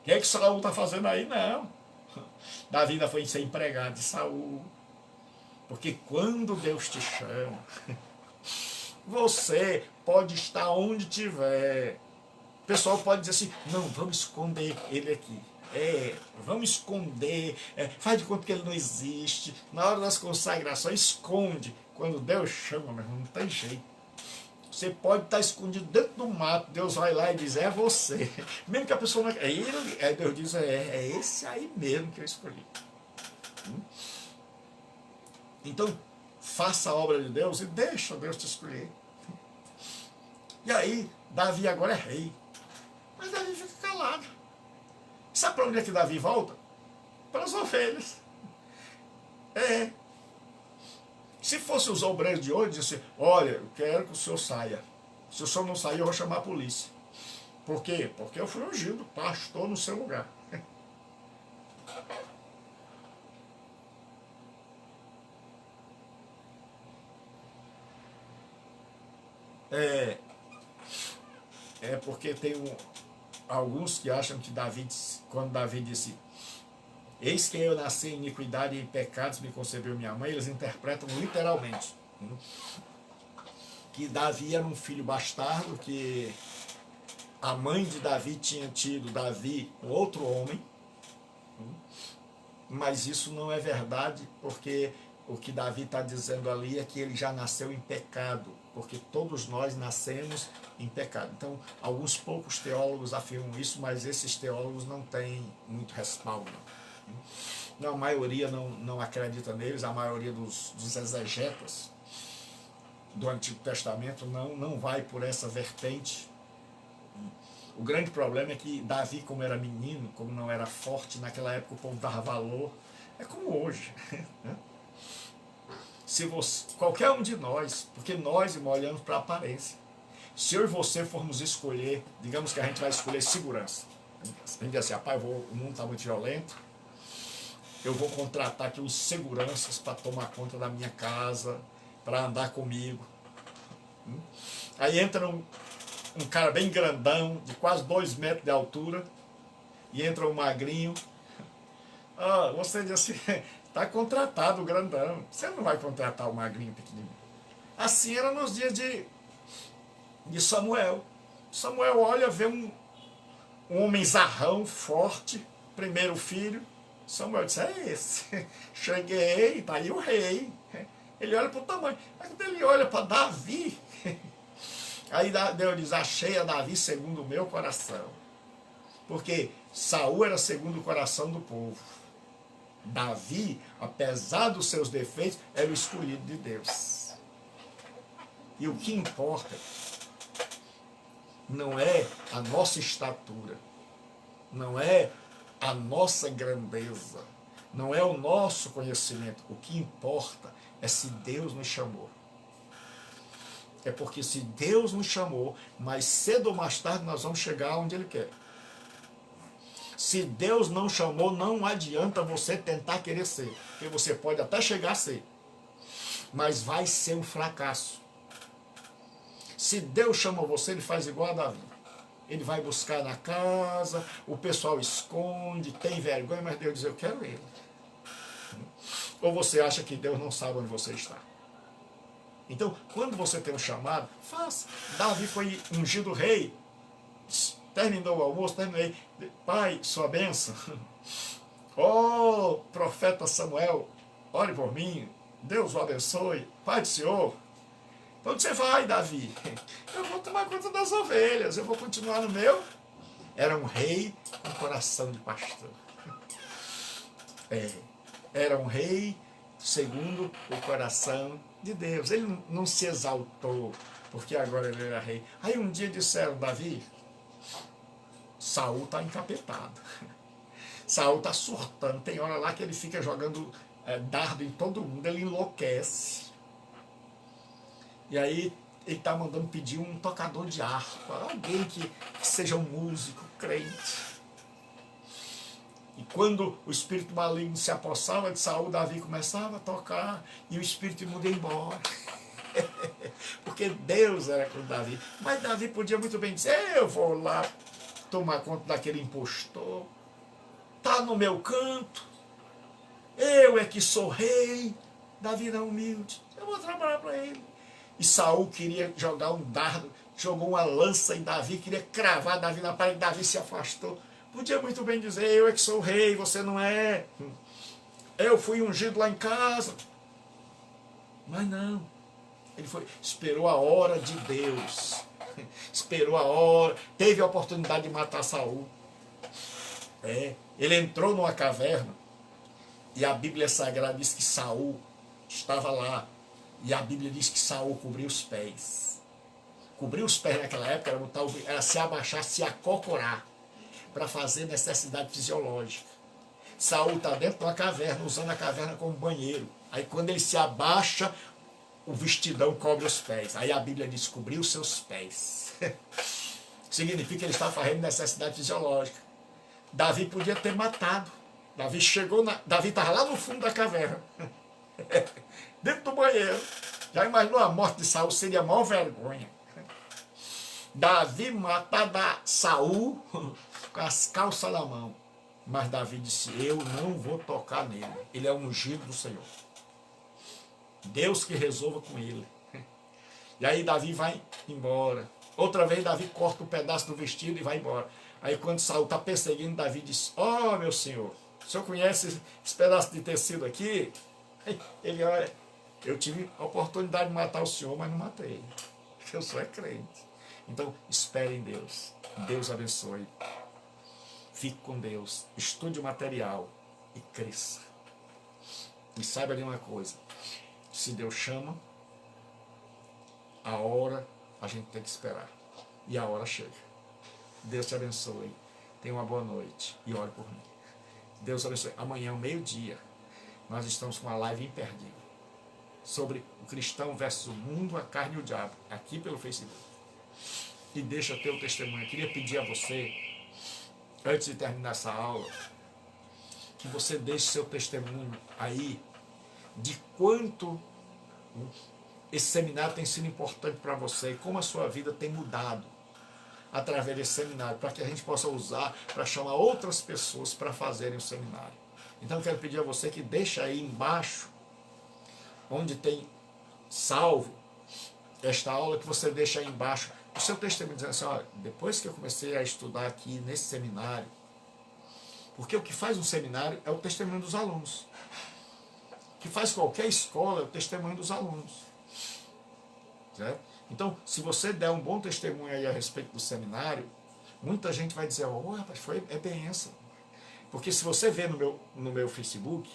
O que Saul está fazendo aí? Não. Davi ainda foi ser empregado de Saul. Porque quando Deus te chama, você pode estar onde tiver. O pessoal pode dizer assim, não, vamos esconder ele aqui. Vamos esconder, faz de conta que ele não existe. Na hora das consagrações, esconde. Quando Deus chama, meu irmão, não tem jeito. Você pode estar escondido dentro do mato, Deus vai lá e diz, é você. Mesmo que a pessoa não... Deus diz, é esse aí mesmo que eu escolhi. Então, faça a obra de Deus e deixa Deus te escolher. E aí, Davi agora é rei. Mas Davi fica calado. Sabe para onde é que Davi volta? Para as ovelhas. Se fosse os obreiros de hoje, disse, olha, eu quero que o senhor saia. Se o senhor não sair, eu vou chamar a polícia. Por quê? Porque eu fui ungido, pastor no seu lugar. Porque tem alguns que acham que Davi, quando Davi disse, eis que eu nasci em iniquidade e em pecados me concebeu minha mãe, eles interpretam literalmente que Davi era um filho bastardo, que a mãe de Davi tinha tido Davi com outro homem, mas isso não é verdade, porque o que Davi está dizendo ali é que ele já nasceu em pecado, porque todos nós nascemos em pecado. Então, alguns poucos teólogos afirmam isso, mas esses teólogos não têm muito respaldo. Não, a maioria não acredita neles, a maioria dos exegetas do Antigo Testamento não vai por essa vertente. O grande problema é que Davi, como era menino, como não era forte, naquela época o povo dava valor, é como hoje. Se você, qualquer um de nós, porque nós olhamos para a aparência, se eu e você formos escolher, digamos que a gente vai escolher segurança, a gente diz assim, rapaz, o mundo está muito violento, eu vou contratar aqui os seguranças para tomar conta da minha casa, para andar comigo. Aí entra um cara bem grandão, de quase 2 metros de altura, e entra um magrinho. Ah, você diz assim, está contratado o grandão, você não vai contratar o magrinho pequenininho. Assim era nos dias de Samuel. Samuel olha, vê um homem zarrão, forte, primeiro filho. Samuel disse, é esse. Cheguei, está aí o rei. Ele olha para o tamanho. Mas quando ele olha para Davi, aí Deus diz, achei a Davi segundo o meu coração. Porque Saul era segundo o coração do povo. Davi, apesar dos seus defeitos, era o escolhido de Deus. E o que importa não é a nossa estatura, não é a nossa grandeza, não é o nosso conhecimento. O que importa é se Deus nos chamou. É porque se Deus nos chamou, mais cedo ou mais tarde nós vamos chegar onde Ele quer. Se Deus não chamou, não adianta você tentar querer ser, porque você pode até chegar a ser, mas vai ser um fracasso. Se Deus chama você, Ele faz igual a Davi. Ele vai buscar na casa, o pessoal esconde, tem vergonha, mas Deus diz, eu quero ele. Ou você acha que Deus não sabe onde você está? Então, quando você tem um chamado, faça. Davi foi ungido rei, terminou o almoço, terminei. Pai, sua bênção. Oh, profeta Samuel, ore por mim, Deus o abençoe, Pai do Senhor. Para onde você vai, Davi? Eu vou tomar conta das ovelhas, eu vou continuar no meu. Era um rei com coração de pastor. Era um rei segundo o coração de Deus. Ele não se exaltou, porque agora ele era rei. Aí um dia disseram, Davi, Saul está encapetado. Saul está surtando. Tem hora lá que ele fica jogando dardo em todo mundo, ele enlouquece. E aí ele está mandando pedir um tocador de harpa, alguém que seja um músico, crente. E quando o espírito maligno se apossava de Saul, Davi começava a tocar e o espírito imundo ia embora. Porque Deus era com Davi. Mas Davi podia muito bem dizer, eu vou lá tomar conta daquele impostor, está no meu canto, eu é que sou rei. Davi era humilde, eu vou trabalhar para ele. E Saul queria jogar um dardo, jogou uma lança em Davi, queria cravar Davi na parede, Davi se afastou. Podia muito bem dizer, eu é que sou rei, você não é. Eu fui ungido lá em casa. Mas não. Ele esperou a hora de Deus. Esperou a hora, teve a oportunidade de matar Saul. Ele entrou numa caverna e a Bíblia Sagrada diz que Saul estava lá. E a Bíblia diz que Saul cobriu os pés. Cobrir os pés naquela época era se abaixar, se acocorar, para fazer necessidade fisiológica. Saul está dentro de uma caverna, usando a caverna como banheiro. Aí quando ele se abaixa, o vestidão cobre os pés. Aí a Bíblia diz, cobriu os seus pés. Significa que ele está fazendo necessidade fisiológica. Davi podia ter matado. Davi estava lá no fundo da caverna. Dentro do banheiro. Já imaginou a morte de Saul? Seria a maior vergonha. Davi matar Saul com as calças na mão. Mas Davi disse, eu não vou tocar nele. Ele é ungido do Senhor. Deus que resolva com ele. E aí Davi vai embora. Outra vez Davi corta um pedaço do vestido e vai embora. Aí quando Saul está perseguindo, Davi diz, ó meu senhor, o senhor conhece esse pedaço de tecido aqui? Ele olha, eu tive a oportunidade de matar o senhor, mas não matei. Eu sou crente. Então, espere em Deus. Deus abençoe. Fique com Deus. Estude o material e cresça. E saiba de uma coisa. Se Deus chama, a hora a gente tem que esperar. E a hora chega. Deus te abençoe. Tenha uma boa noite. E ore por mim. Deus abençoe. Amanhã, ao meio-dia, nós estamos com uma live imperdível. Sobre o cristão versus o mundo, a carne e o diabo. Aqui pelo Facebook. E deixa teu testemunho. Eu queria pedir a você, antes de terminar essa aula, que você deixe seu testemunho aí de quanto esse seminário tem sido importante para você e como a sua vida tem mudado através desse seminário, para que a gente possa usar para chamar outras pessoas para fazerem o seminário. Então eu quero pedir a você que deixe aí embaixo, onde tem salvo esta aula, que você deixe aí embaixo o seu testemunho, dizendo assim, olha, depois que eu comecei a estudar aqui nesse seminário, porque o que faz um seminário é o testemunho dos alunos. O que faz qualquer escola é o testemunho dos alunos. Certo? Então, se você der um bom testemunho aí a respeito do seminário, muita gente vai dizer, oh, rapaz, é benção. Porque se você vê no meu Facebook,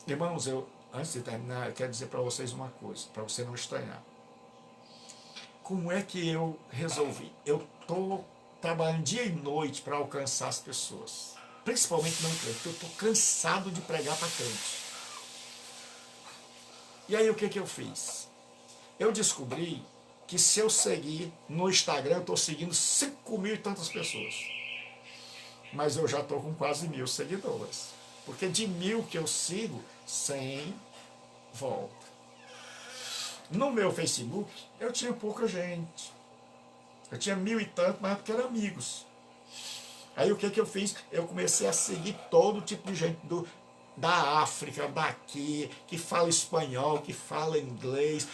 irmãos, antes de terminar, eu quero dizer para vocês uma coisa, para você não estranhar. Como é que eu resolvi? Eu estou trabalhando dia e noite para alcançar as pessoas. Principalmente não crente, porque eu estou cansado de pregar para crente. E aí o que eu fiz? Eu descobri que se eu seguir no Instagram, eu estou seguindo 5.000 e tantas pessoas. Mas eu já estou com quase 1.000 seguidores. Porque de 1.000 que eu sigo, 100 volta. No meu Facebook, eu tinha pouca gente. Eu tinha 1.000 e tanto, mas porque eram amigos. Aí o que eu fiz? Eu comecei a seguir todo tipo de gente da África, daqui, que fala espanhol, que fala inglês,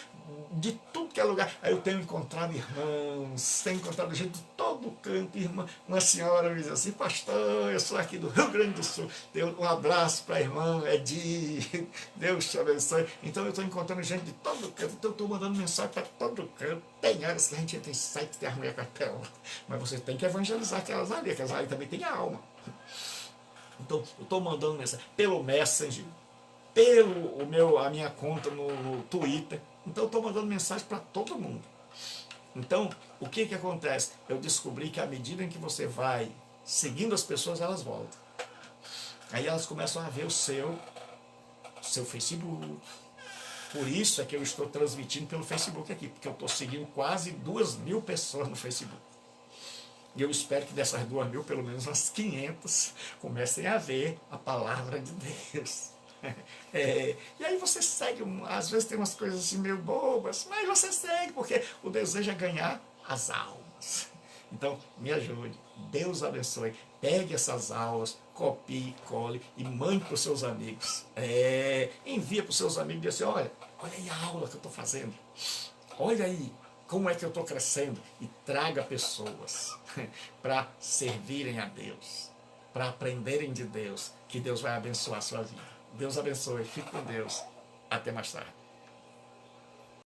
de tudo que é lugar. Aí eu tenho encontrado irmãos, tenho encontrado gente de todo canto, irmã. Uma senhora me diz assim, pastor, eu sou aqui do Rio Grande do Sul, dê um abraço para a irmã Edi, Deus te abençoe. Então eu estou encontrando gente de todo canto, então eu estou mandando mensagem para todo canto. Tem áreas que a gente tem site, tem a mulher cartela, mas você tem que evangelizar aquelas ali também tem alma. Então eu estou mandando mensagem pelo Messenger, a minha conta no Twitter. Então eu estou mandando mensagem para todo mundo. Então, o que acontece? Eu descobri que à medida em que você vai seguindo as pessoas, elas voltam. Aí elas começam a ver o seu Facebook. Por isso é que eu estou transmitindo pelo Facebook aqui, porque eu estou seguindo quase 2.000 pessoas no Facebook. E eu espero que dessas 2.000, pelo menos umas 500, comecem a ver a palavra de Deus. E aí você segue, às vezes tem umas coisas assim meio bobas, mas você segue, porque o desejo é ganhar as almas. Então, me ajude, Deus abençoe, pegue essas aulas, copie, cole e mande para os seus amigos. Envia para os seus amigos e diz assim, olha aí a aula que eu estou fazendo, olha aí como é que eu estou crescendo, e traga pessoas para servirem a Deus, para aprenderem de Deus, que Deus vai abençoar a sua vida. Deus abençoe, fique com Deus, até mais tarde.